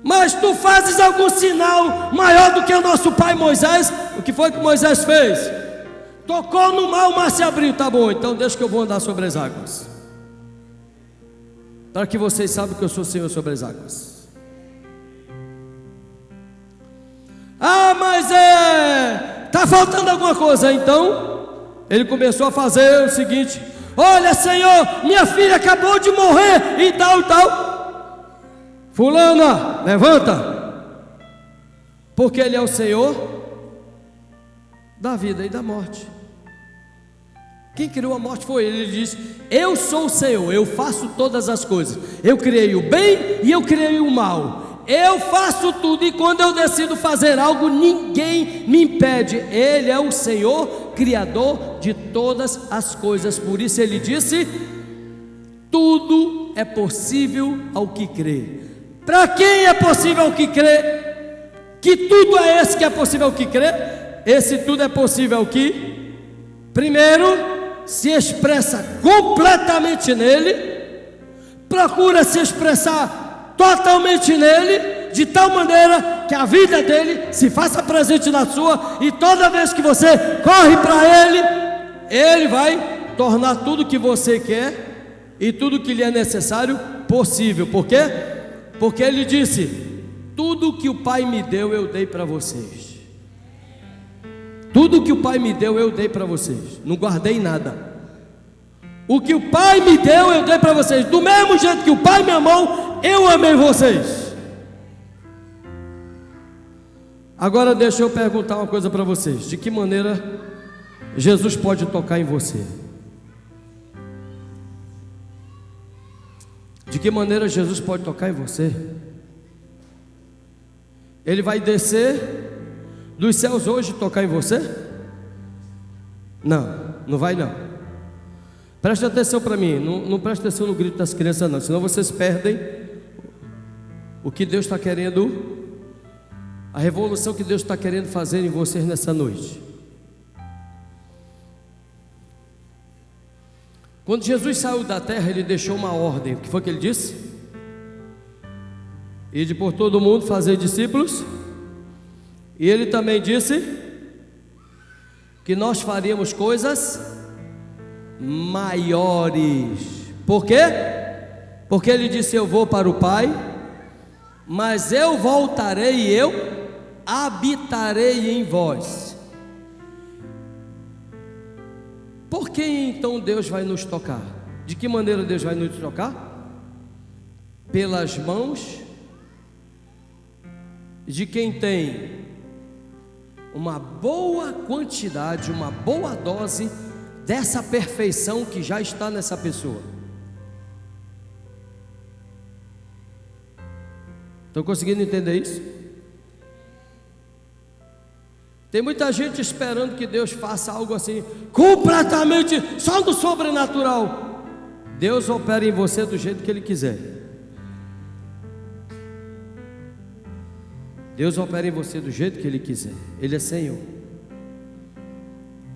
Mas tu fazes algum sinal maior do que o nosso pai Moisés? O que foi que Moisés fez? Tocou no mar, o mar se abriu. Tá bom, então deixa que eu vou andar sobre as águas, para que vocês saibam que eu sou Senhor sobre as águas. Ah, mas tá faltando alguma coisa. Então ele começou a fazer o seguinte: olha, Senhor, minha filha acabou de morrer e tal e tal. Fulana, levanta, porque Ele é o Senhor da vida e da morte. Quem criou a morte foi Ele. Ele disse: eu sou o Senhor, eu faço todas as coisas. Eu criei o bem e eu criei o mal. Eu faço tudo, e quando eu decido fazer algo, ninguém me impede. Ele é o Senhor, Criador de todas as coisas. Por isso Ele disse: tudo é possível ao que crê. Para quem é possível ao que crê? Que tudo é esse que é possível ao que crê? Esse tudo é possível ao que, primeiro, se expressa completamente nele, procura se expressar totalmente nele, de tal maneira que a vida dele se faça presente na sua, e toda vez que você corre para ele, ele vai tornar tudo que você quer e tudo que lhe é necessário possível. Por quê? Porque ele disse: tudo que o Pai me deu eu dei para vocês. Tudo que o Pai me deu eu dei para vocês, não guardei nada. O que o Pai me deu eu dei para vocês. Do mesmo jeito que o Pai me amou, eu amei vocês. Agora deixa eu perguntar uma coisa para vocês: de que maneira Jesus pode tocar em você? De que maneira Jesus pode tocar em você? Ele vai descer dos céus hoje e tocar em você? Não, não vai não. Preste atenção para mim, não preste atenção no grito das crianças não, senão vocês perdem o que Deus está querendo a revolução que Deus está querendo fazer em vocês nessa noite. Quando Jesus saiu da terra, Ele deixou uma ordem. O que foi que Ele disse? Ide por todo mundo, fazer discípulos. E Ele também disse que nós faríamos coisas maiores. Por quê? Porque Ele disse: eu vou para o Pai, mas eu voltarei e eu habitarei em vós. Por que então Deus vai nos tocar? De que maneira Deus vai nos tocar? Pelas mãos de quem tem uma boa quantidade, uma boa dose dessa perfeição que já está nessa pessoa. Estão conseguindo entender isso? Tem muita gente esperando que Deus faça algo assim, completamente, só no sobrenatural. Deus opera em você do jeito que Ele quiser. Deus opera em você do jeito que Ele quiser. Ele é Senhor.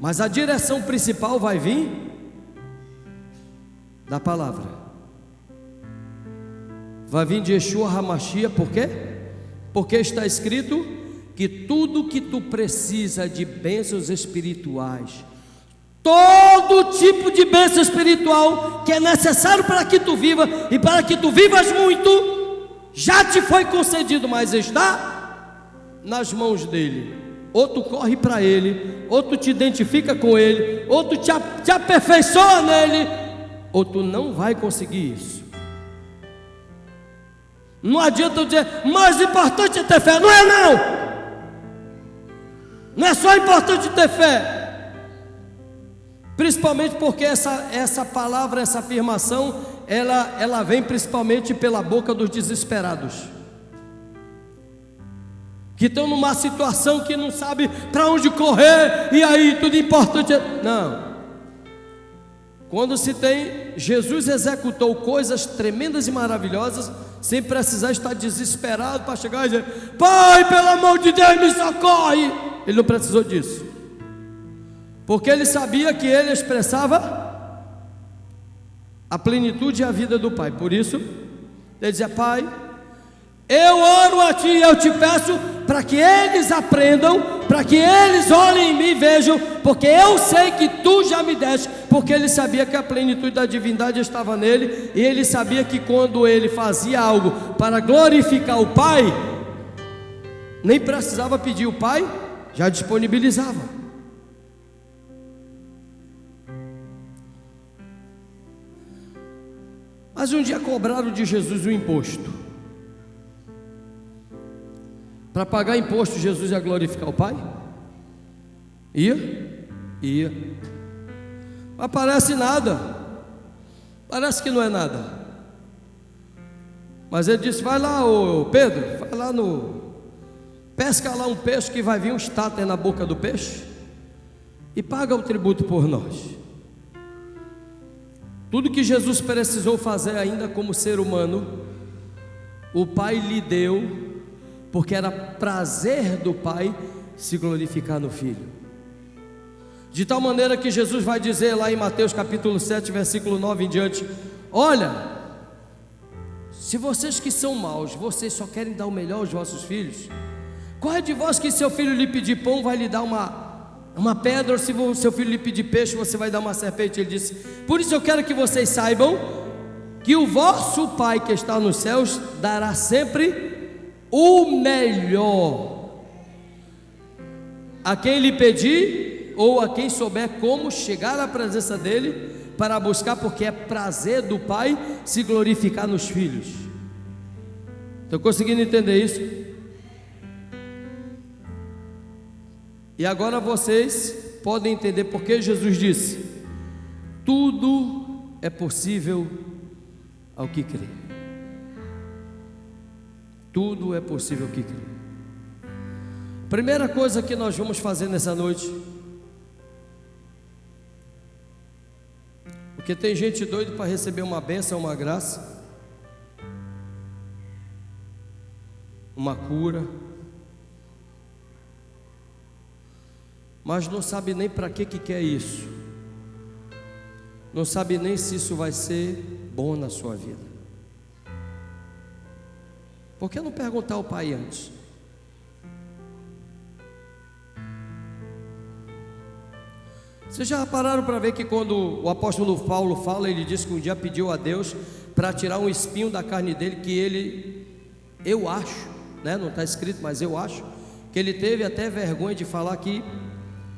Mas a direção principal vai vir da palavra. Vai vir de Yeshua HaMashiach. Por quê? Porque está escrito que tudo que tu precisa de bênçãos espirituais, todo tipo de bênção espiritual que é necessário para que tu viva e para que tu vivas muito, já te foi concedido, mas está nas mãos dele. Ou tu corre para ele, ou tu te identifica com ele, ou tu te aperfeiçoa nele, ou tu não vai conseguir isso. Não adianta eu dizer, mais importante é ter fé. Não é não. Não é só importante ter fé. Principalmente porque essa palavra, essa afirmação, ela vem principalmente pela boca dos desesperados, que estão numa situação que não sabe para onde correr, e aí tudo importante é... Não. Quando se tem, Jesus executou coisas tremendas e maravilhosas, sem precisar estar desesperado para chegar e dizer: Pai, pelo amor de Deus, me socorre. Ele não precisou disso, porque ele sabia que ele expressava a plenitude e a vida do Pai. Por isso, ele dizia: Pai, eu oro a Ti, eu te peço para que eles aprendam, para que eles olhem em mim e vejam, porque eu sei que Tu já me deste. Porque ele sabia que a plenitude da divindade estava nele, e ele sabia que quando ele fazia algo para glorificar o Pai, nem precisava pedir, o Pai já disponibilizava. Mas um dia cobraram de Jesus o imposto. Para pagar imposto, Jesus ia glorificar o Pai? Ia. Mas parece nada. Parece que não é nada. Mas ele disse: vai lá, ô Pedro, vai lá pesca lá um peixe, que vai vir um estáter na boca do peixe, e paga o tributo por nós. Tudo que Jesus precisou fazer ainda como ser humano, o Pai lhe deu, porque era prazer do Pai se glorificar no Filho. De tal maneira que Jesus vai dizer lá em Mateus capítulo 7, versículo 9 em diante: olha, se vocês que são maus, vocês só querem dar o melhor aos vossos filhos, qual é de vós que seu filho lhe pedir pão vai lhe dar uma pedra, ou se o seu filho lhe pedir peixe, você vai dar uma serpente? Ele disse: por isso eu quero que vocês saibam que o vosso Pai que está nos céus dará sempre o melhor a quem lhe pedir, ou a quem souber como chegar à presença dele para buscar, porque é prazer do Pai se glorificar nos filhos. Estão conseguindo entender isso? E agora vocês podem entender porque Jesus disse: tudo é possível ao que crê. Tudo é possível ao que crê. Primeira coisa que nós vamos fazer nessa noite, porque tem gente doida para receber uma bênção, uma graça, uma cura, mas não sabe nem para que quer isso, não sabe nem se isso vai ser bom na sua vida. Por que não perguntar ao pai antes? Vocês já pararam para ver que quando o apóstolo Paulo fala, ele diz que um dia pediu a Deus para tirar um espinho da carne dele, que ele, eu acho, né? Não está escrito, mas eu acho que ele teve até vergonha de falar que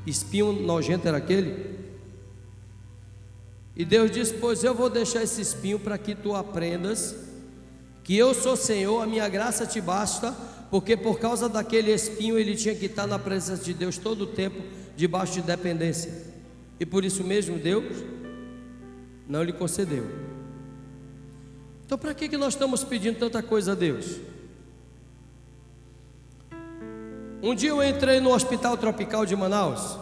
espinho nojento era aquele. E Deus disse: pois eu vou deixar esse espinho para que tu aprendas que eu sou Senhor, a minha graça te basta, porque por causa daquele espinho ele tinha que estar na presença de Deus todo o tempo, debaixo de dependência. E por isso mesmo Deus não lhe concedeu. Então para que nós estamos pedindo tanta coisa a Deus? Um dia eu entrei no Hospital Tropical de Manaus.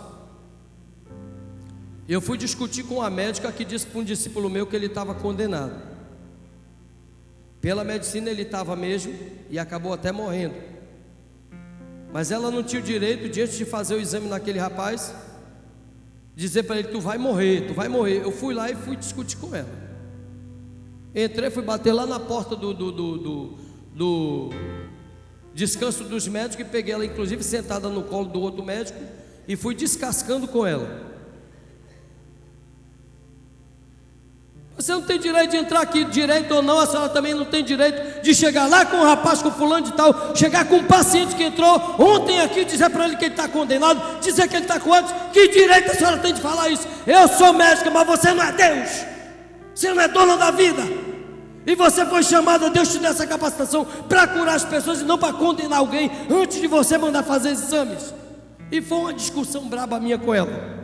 Eu fui discutir com a médica que disse para um discípulo meu que ele estava condenado. Pela medicina ele estava mesmo e acabou até morrendo. Mas ela não tinha o direito, diante de fazer o exame naquele rapaz, dizer para ele: tu vai morrer, tu vai morrer. Eu fui lá e fui discutir com ela. Entrei, fui bater lá na porta do descanso dos médicos e peguei ela inclusive sentada no colo do outro médico e fui descascando com ela. Você não tem direito de entrar aqui, direito ou não, a senhora também não tem direito de chegar lá com um rapaz, com fulano de tal, chegar com um paciente que entrou ontem aqui, dizer para ele que ele está condenado, dizer que ele está com outros. Que direito a senhora tem de falar isso? Eu sou médica, mas você não é Deus, você não é dona da vida, e você foi chamado, Deus te deu essa capacitação para curar as pessoas e não para condenar alguém antes de você mandar fazer exames. E foi uma discussão braba minha com ela.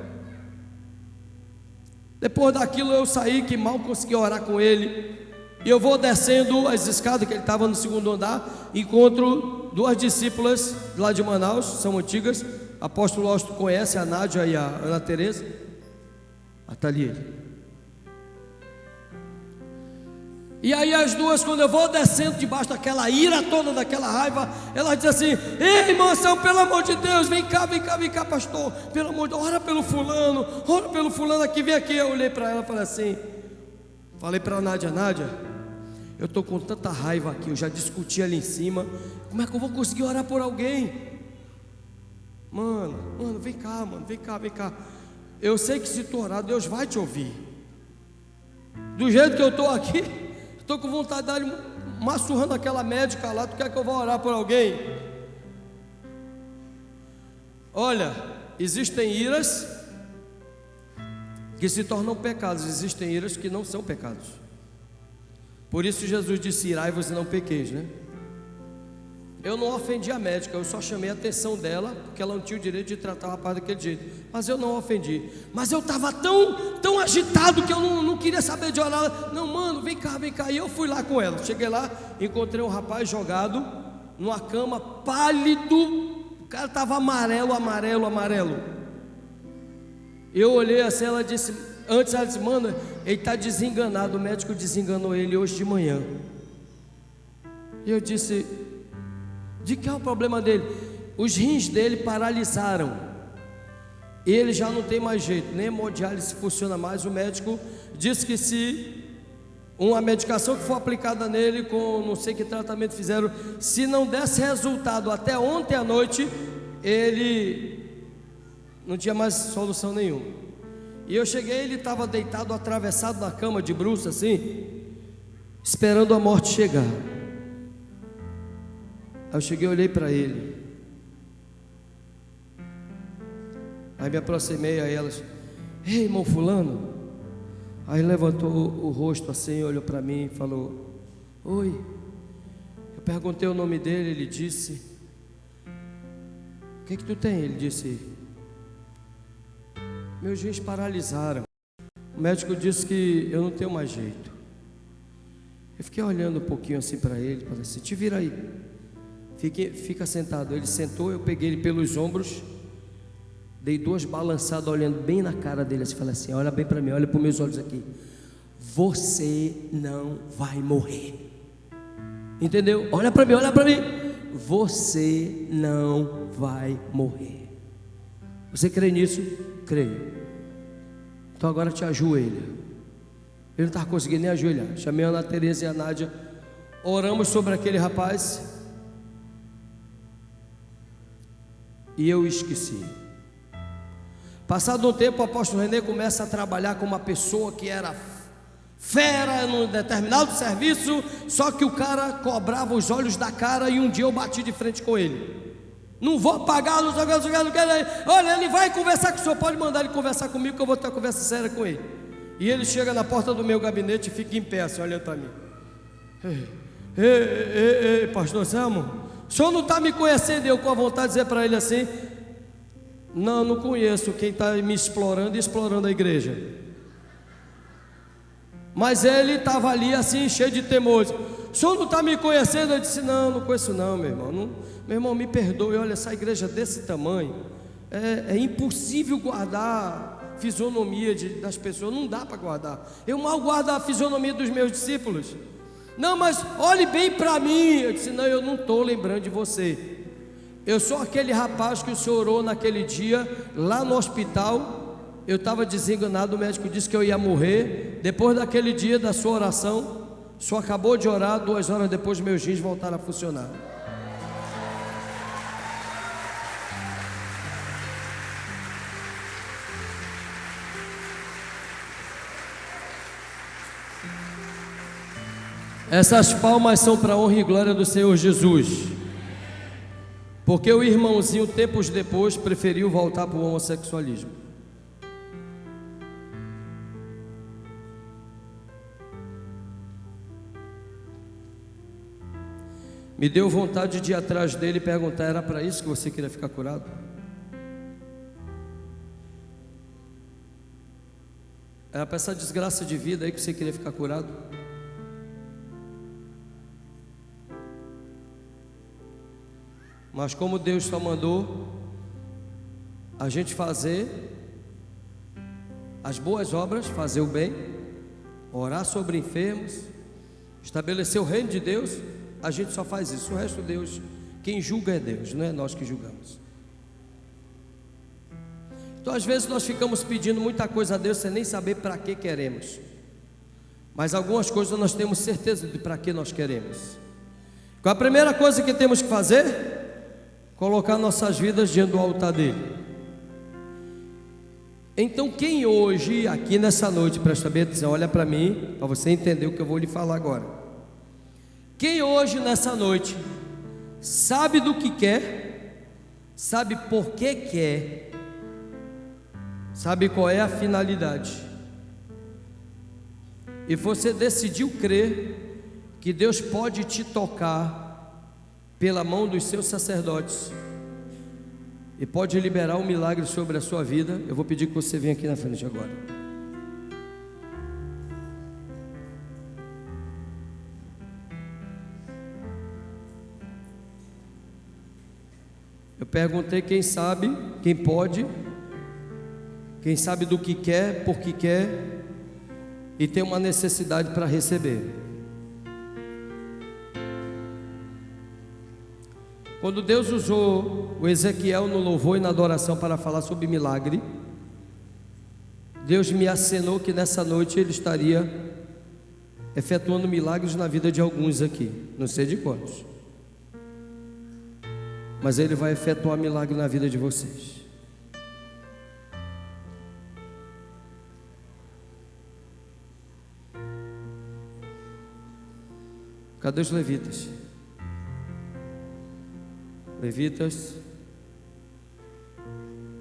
Depois daquilo eu saí, que mal consegui orar com ele, e eu vou descendo as escadas, que ele estava no segundo andar, encontro duas discípulas lá de Manaus, são antigas, apóstolo Austin conhece, a Nádia e a Ana Teresa, a Thalia. E aí as duas, quando eu vou descendo debaixo daquela ira toda, daquela raiva, elas dizem assim: ei, irmão, pelo amor de Deus, vem cá, pastor, pelo amor de Deus, ora pelo fulano aqui, vem aqui. Eu olhei para ela e falei assim, falei para a Nádia: Nádia, eu estou com tanta raiva aqui, eu já discuti ali em cima, como é que eu vou conseguir orar por alguém? Mano, vem cá. Eu sei que se tu orar, Deus vai te ouvir. Do jeito que eu estou aqui, estou com vontade de dar uma surra naquela médica lá. Tu quer que eu vá orar por alguém? Olha, existem iras que se tornam pecados, existem iras que não são pecados. Por isso Jesus disse: irai-vos e não pequeis, né? Eu não ofendi a médica, eu só chamei a atenção dela, porque ela não tinha o direito de tratar o rapaz daquele jeito. Mas eu não ofendi. Mas eu estava tão agitado que eu não queria saber de orar. Não, mano, vem cá. E eu fui lá com ela. Cheguei lá, encontrei um rapaz jogado numa cama, pálido. O cara estava amarelo. Eu olhei assim, ela disse, mano, ele está desenganado, o médico desenganou ele hoje de manhã. E eu disse: de que é o problema dele? Os rins dele paralisaram, ele já não tem mais jeito, nem hemodiálise funciona mais. O médico disse que se uma medicação que for aplicada nele, com não sei que tratamento fizeram, se não desse resultado até ontem à noite, ele não tinha mais solução nenhuma. E eu cheguei, ele estava deitado, atravessado na cama de bruços assim, esperando a morte chegar. Aí eu cheguei, olhei para ele, aí me aproximei a elas: ei, irmão fulano. Aí levantou o rosto assim, olhou para mim e falou: oi. Eu perguntei o nome dele, ele disse: o que tu tem? Ele disse: meus rins paralisaram, o médico disse que eu não tenho mais jeito. Eu fiquei olhando um pouquinho assim para ele, falei assim: te vira aí, fica sentado. Ele sentou, eu peguei ele pelos ombros, dei duas balançadas olhando bem na cara dele assim, falei assim: olha bem para mim, olha para os meus olhos aqui, você não vai morrer. Entendeu? Olha para mim, você não vai morrer. Você crê nisso? Creio. Então agora te ajoelha. Ele não estava conseguindo nem ajoelhar. Chamei a Ana Tereza e a Nádia. Oramos sobre aquele rapaz. E eu esqueci. Passado um tempo, o apóstolo René começa a trabalhar com uma pessoa que era fera num determinado serviço, só que o cara cobrava os olhos da cara. E um dia eu bati de frente com ele. Não vou pagar, não quero. Olha, ele vai conversar com o senhor, pode mandar ele conversar comigo, que eu vou ter uma conversa séria com ele. E ele chega na porta do meu gabinete e fica em pé, assim, olhando para mim. Ei, pastor Selmo, o senhor não está me conhecendo? Eu com a vontade de dizer para ele assim: não conheço quem está me explorando e explorando a igreja. Mas ele estava ali assim, cheio de temor. O senhor não está me conhecendo? Eu disse: não conheço não, meu irmão. Meu irmão, me perdoe, olha, essa igreja desse tamanho, é impossível guardar a fisionomia das pessoas, não dá para guardar. Eu mal guardo a fisionomia dos meus discípulos. Não, mas olhe bem para mim. Eu disse: não, eu não estou lembrando de você. Eu sou aquele rapaz que o senhor orou naquele dia, lá no hospital. Eu estava desenganado, o médico disse que eu ia morrer. Depois daquele dia da sua oração, o senhor acabou de orar, 2 horas depois meus rins voltaram a funcionar. Essas palmas são para a honra e glória do Senhor Jesus. Porque o irmãozinho, tempos depois, preferiu voltar para o homossexualismo. Me deu vontade de ir atrás dele e perguntar: era para isso que você queria ficar curado? Era para essa desgraça de vida aí que você queria ficar curado? Mas como Deus só mandou a gente fazer as boas obras, fazer o bem, orar sobre enfermos, estabelecer o reino de Deus, a gente só faz isso. O resto, Deus, quem julga é Deus, não é nós que julgamos. Então às vezes nós ficamos pedindo muita coisa a Deus sem nem saber para que queremos. Mas algumas coisas nós temos certeza de para que nós queremos. Qual a primeira coisa que temos que fazer? Colocar nossas vidas diante do altar dele. Então quem hoje, aqui nessa noite, presta bem atenção, olha para mim, para você entender o que eu vou lhe falar agora. Quem hoje nessa noite sabe do que quer, sabe por que quer, sabe qual é a finalidade, e você decidiu crer que Deus pode te tocar pela mão dos seus sacerdotes e pode liberar um milagre sobre a sua vida, eu vou pedir que você venha aqui na frente agora. Eu perguntei quem sabe, quem pode, quem sabe do que quer, por que quer e tem uma necessidade para receber. Quando Deus usou o Ezequiel no louvor e na adoração para falar sobre milagre, Deus me acenou que nessa noite Ele estaria efetuando milagres na vida de alguns aqui, não sei de quantos, mas Ele vai efetuar milagre na vida de vocês. Cadê os levitas? Levitas,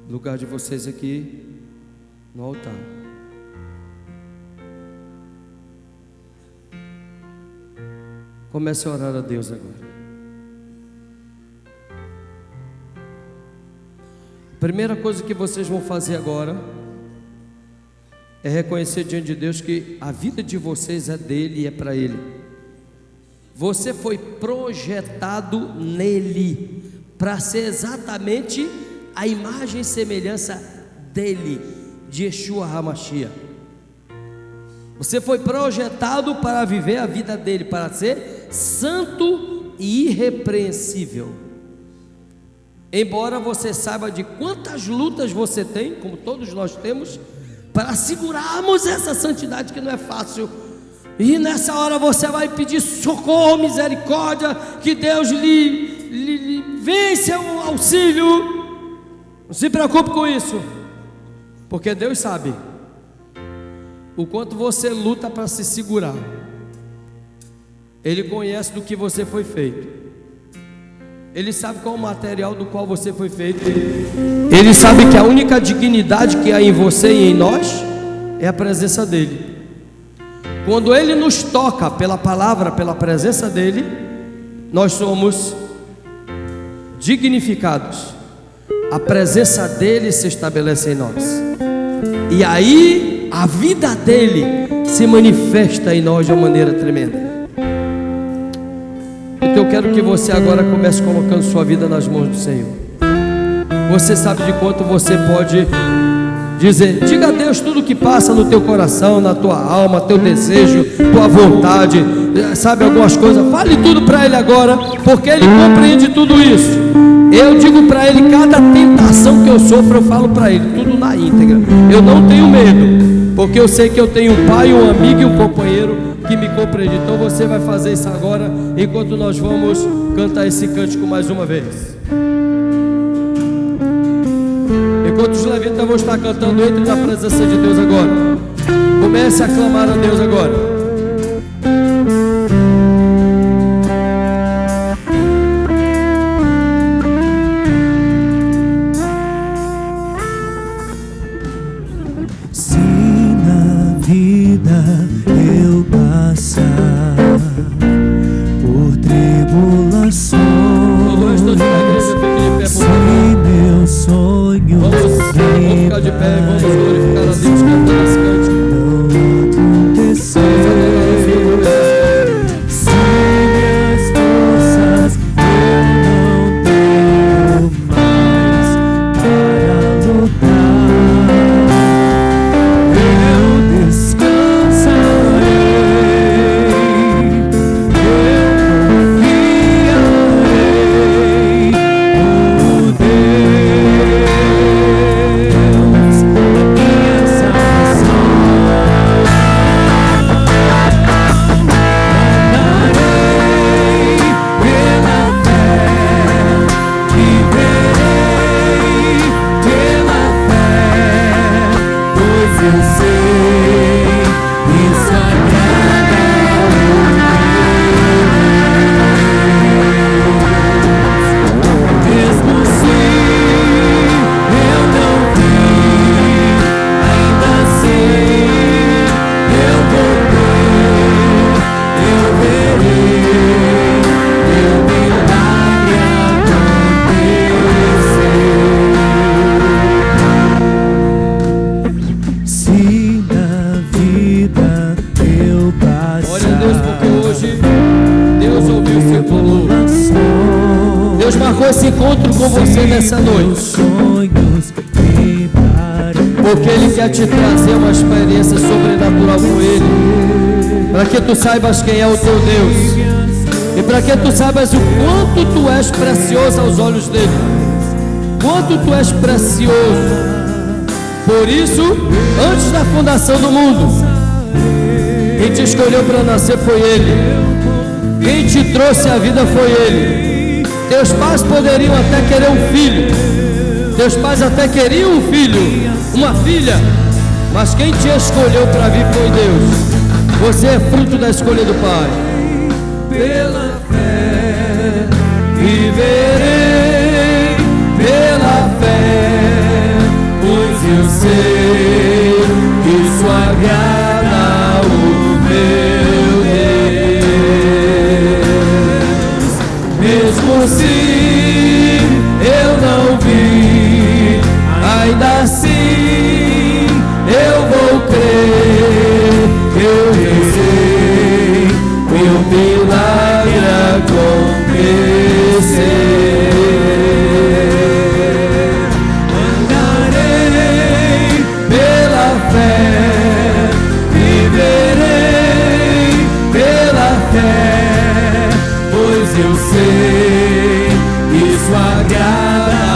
lugar de vocês aqui no altar. Comece a orar a Deus agora. A primeira coisa que vocês vão fazer agora é reconhecer diante de Deus que a vida de vocês é dele e é para ele. Você foi projetado nele para ser exatamente a imagem e semelhança dele, de Yeshua HaMashiach. Você foi projetado para viver a vida dele, para ser santo e irrepreensível. embora você saiba de quantas lutas você tem, como todos nós temos, para segurarmos essa santidade que não é fácil. E nessa hora você vai pedir socorro, misericórdia, que Deus lhe vem seu auxílio. Não se preocupe com isso, porque Deus sabe o quanto você luta para se segurar. Ele conhece do que você foi feito. Ele sabe qual o material do qual você foi feito. Ele sabe que a única dignidade que há em você e em nós é a presença dele. Quando ele nos toca pela palavra, pela presença dele, nós somos dignificados. A presença dele se estabelece em nós. E aí a vida dele se manifesta em nós de uma maneira tremenda. Então eu quero que você agora comece colocando sua vida nas mãos do Senhor. Você sabe de quanto você pode dizer, diga a Deus tudo que passa no teu coração, na tua alma, teu desejo, tua vontade, sabe, algumas coisas, fale tudo para Ele agora, porque Ele compreende tudo isso. Eu digo para Ele, cada tentação que eu sofro, eu falo para Ele, tudo na íntegra. Eu não tenho medo, porque eu sei que eu tenho um pai, um amigo e um companheiro que me compreende. Então você vai fazer isso agora, enquanto nós vamos cantar esse cântico mais uma vez. Enquanto os levitas vão estar cantando, entre na presença de Deus agora. Comece a clamar a Deus agora. Se na vida eu passar por tribulações, se meu sonho vamos ficar de pé, vamos glorificar a Deus cantando esse cântico. Se minhas forças eu não tenho mais para lutar, eu descansarei, eu confiarei no Deus da minha salvação. Deus marcou esse encontro com você nessa noite, porque Ele quer te trazer uma experiência sobrenatural com Ele, para que tu saibas quem é o teu Deus, e para que tu saibas o quanto tu és precioso aos olhos dele, quanto tu és precioso. Por isso, antes da fundação do mundo, quem te escolheu para nascer foi Ele, quem te trouxe a vida foi Ele. Teus pais poderiam até querer um filho, teus pais até queriam um filho, uma filha, mas quem te escolheu para vir foi Deus. Você é fruto da escolha do Pai. Pela fé viverei, pela fé, pois eu sei que isso agrada o meu Deus. Mesmo assim eu não vi, ainda assim eu vou crer, eu rezei, meu milagre acontecer. Andarei pela fé, viverei pela fé, pois eu sei que isso agrada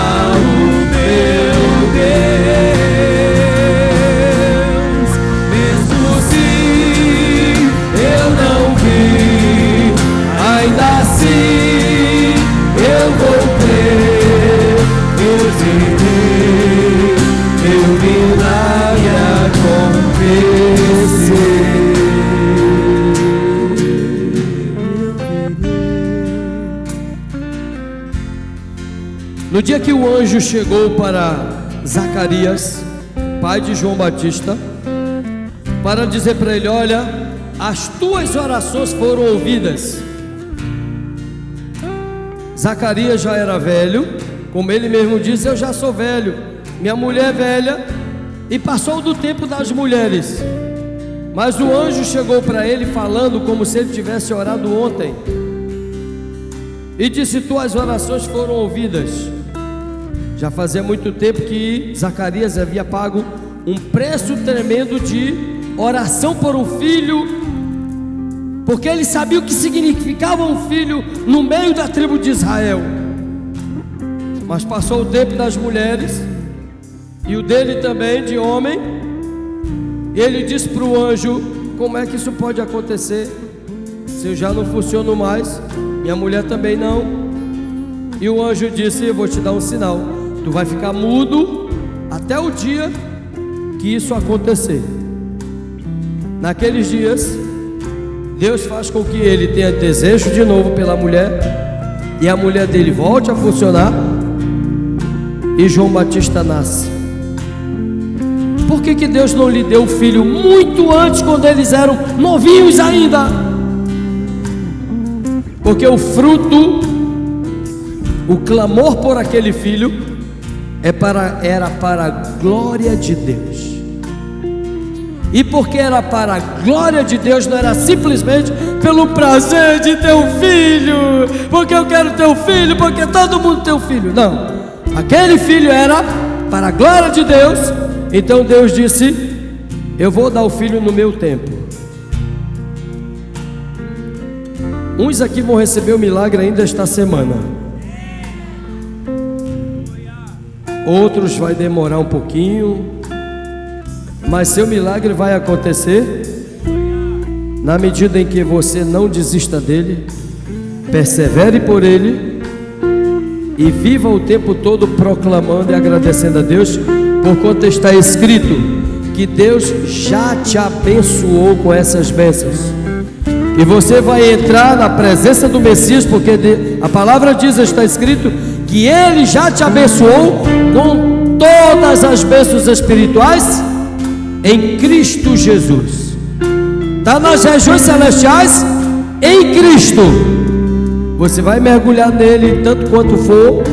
No dia que o anjo chegou para Zacarias, pai de João Batista, para dizer para ele: olha, as tuas orações foram ouvidas. Zacarias já era velho, como ele mesmo diz: eu já sou velho, minha mulher é velha, e passou do tempo das mulheres. Mas o anjo chegou para ele falando como se ele tivesse orado ontem, e disse: tuas orações foram ouvidas. Já fazia muito tempo que Zacarias havia pago um preço tremendo de oração por um filho, porque ele sabia o que significava um filho no meio da tribo de Israel. Mas passou o tempo das mulheres, e o dele também, de homem. E ele disse para o anjo: como é que isso pode acontecer? Se eu já não funciono mais, minha mulher também não. E o anjo disse: eu vou te dar um sinal, tu vai ficar mudo até o dia que isso acontecer. Naqueles dias, Deus faz com que ele tenha desejo de novo pela mulher, e a mulher dele volte a funcionar, e João Batista nasce. Por que Deus não lhe deu o filho muito antes, quando eles eram novinhos ainda? Porque o fruto, o clamor por aquele filho era para a glória de Deus. E porque era para a glória de Deus, não era simplesmente pelo prazer de ter um filho, porque eu quero ter um filho, porque todo mundo tem um filho. Não, aquele filho era para a glória de Deus. Então Deus disse: eu vou dar o filho no meu tempo. Uns aqui vão receber o milagre ainda esta semana, outros vai demorar um pouquinho, mas seu milagre vai acontecer na medida em que você não desista dele, persevere por ele e viva o tempo todo proclamando e agradecendo a Deus, por conta está escrito que Deus já te abençoou com essas bênçãos. E você vai entrar na presença do Messias, porque a palavra diz, está escrito, que Ele já te abençoou com todas as bênçãos espirituais em Cristo Jesus. Está nas regiões celestiais em Cristo. Você vai mergulhar nele tanto quanto for,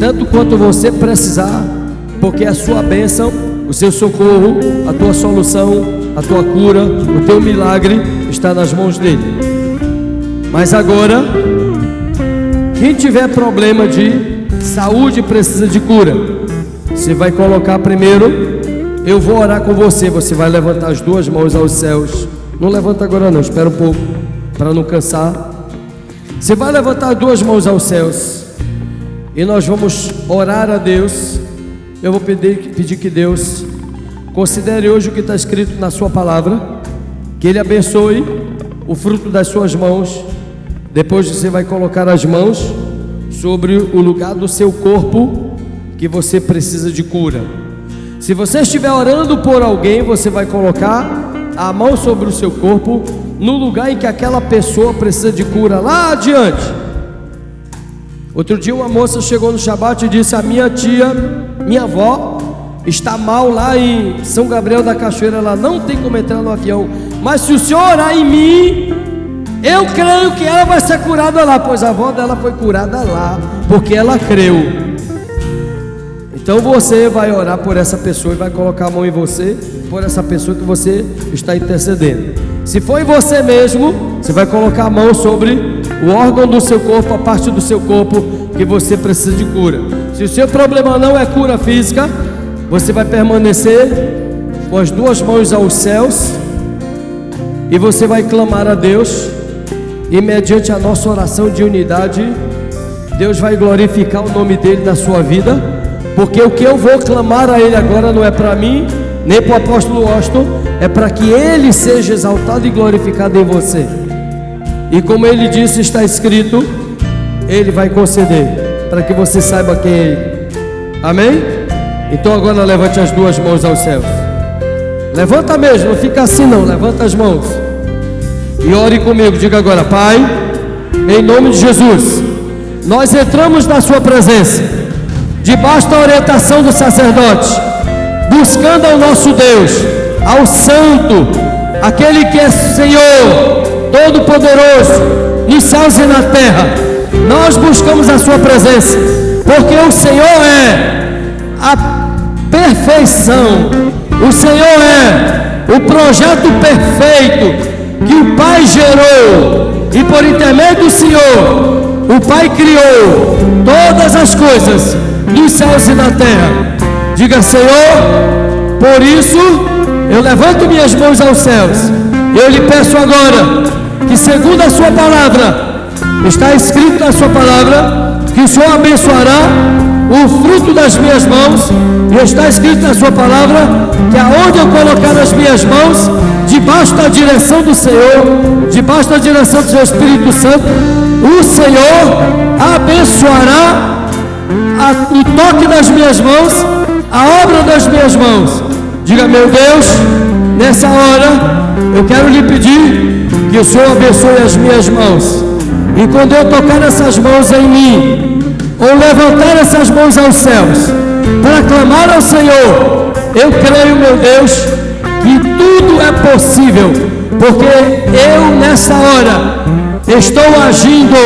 tanto quanto você precisar, porque a sua bênção, o seu socorro, a tua solução, a tua cura, o teu milagre está nas mãos dele. Mas agora, quem tiver problema de saúde precisa de cura, você vai colocar primeiro, eu vou orar com você, você vai levantar as duas mãos aos céus. Não levanta agora não, espera um pouco, para não cansar. Você vai levantar as duas mãos aos céus, e nós vamos orar a Deus. Eu vou pedir que Deus considere hoje o que está escrito na sua palavra, que Ele abençoe o fruto das suas mãos. Depois você vai colocar as mãos sobre o lugar do seu corpo que você precisa de cura. Se você estiver orando por alguém, você vai colocar a mão sobre o seu corpo no lugar em que aquela pessoa precisa de cura, lá adiante. Outro dia uma moça chegou no Shabat e disse: a minha tia, minha avó, está mal lá em São Gabriel da Cachoeira, ela não tem como entrar no avião, mas se o senhor orar em mim, eu creio que ela vai ser curada lá. Pois a avó dela foi curada lá, porque ela creu. Então você vai orar por essa pessoa e vai colocar a mão em você, por essa pessoa que você está intercedendo. Se for em você mesmo, você vai colocar a mão sobre o órgão do seu corpo, a parte do seu corpo que você precisa de cura. Se o seu problema não é cura física, você vai permanecer com as duas mãos aos céus e você vai clamar a Deus. E mediante a nossa oração de unidade, Deus vai glorificar o nome dele na sua vida, porque o que eu vou clamar a ele agora não é para mim, nem para o apóstolo Washington, é para que ele seja exaltado e glorificado em você. E como ele disse, está escrito, ele vai conceder, para que você saiba quem é ele. Amém? Então agora levante as duas mãos aos céus. Levanta mesmo, não fica assim não, levanta as mãos e ore comigo. Diga agora: Pai, em nome de Jesus, nós entramos na sua presença debaixo da orientação do sacerdote, buscando ao nosso Deus, ao Santo, aquele que é Senhor, Todo-Poderoso, nos céus e na terra. Nós buscamos a sua presença, porque o Senhor é a perfeição, o Senhor é o projeto perfeito que o Pai gerou, e por intermédio do Senhor, o Pai criou todas as coisas nos céus e na terra. Diga: Senhor, por isso eu levanto minhas mãos aos céus. Eu lhe peço agora que, segundo a sua palavra, está escrito na sua palavra, que o Senhor abençoará o fruto das minhas mãos, e está escrito na sua palavra que aonde eu colocar as minhas mãos, debaixo da direção do Senhor, debaixo da direção do seu Espírito Santo, o Senhor abençoará o toque das minhas mãos, a obra das minhas mãos. Diga: meu Deus, nessa hora eu quero lhe pedir que o Senhor abençoe as minhas mãos, e quando eu tocar essas mãos em mim, ou levantar essas mãos aos céus para clamar ao Senhor, eu creio, meu Deus, que tudo é possível, porque eu nessa hora estou agindo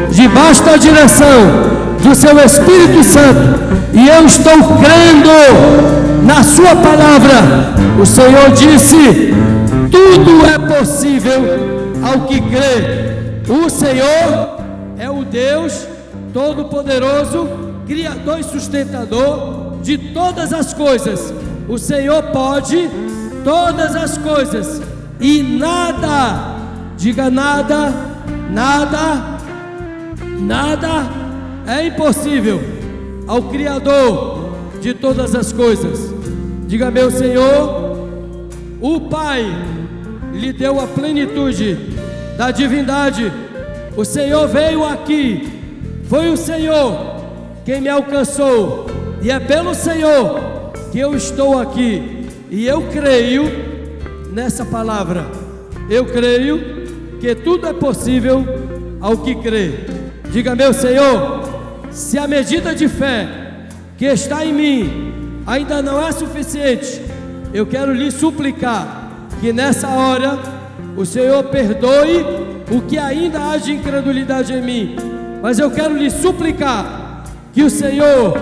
debaixo da direção do seu Espírito Santo, e eu estou crendo na sua palavra. O Senhor disse: tudo é possível ao que crê. O Senhor é o Deus Todo-Poderoso, Criador e sustentador de todas as coisas. O Senhor pode todas as coisas, e nada, diga nada, nada, nada é impossível ao Criador de todas as coisas. Diga: meu Senhor, o Pai lhe deu a plenitude da divindade. O Senhor veio aqui, foi o Senhor quem me alcançou, e é pelo Senhor que eu estou aqui. E eu creio nessa palavra. Eu creio que tudo é possível ao que crê. Diga: meu Senhor, se a medida de fé que está em mim ainda não é suficiente, eu quero lhe suplicar que nessa hora o Senhor perdoe o que ainda há de incredulidade em mim. Mas eu quero lhe suplicar que o Senhor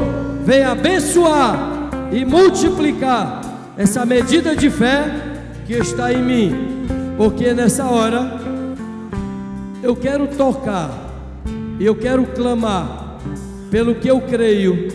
venha abençoar e multiplicar essa medida de fé que está em mim, porque nessa hora eu quero tocar e eu quero clamar pelo que eu creio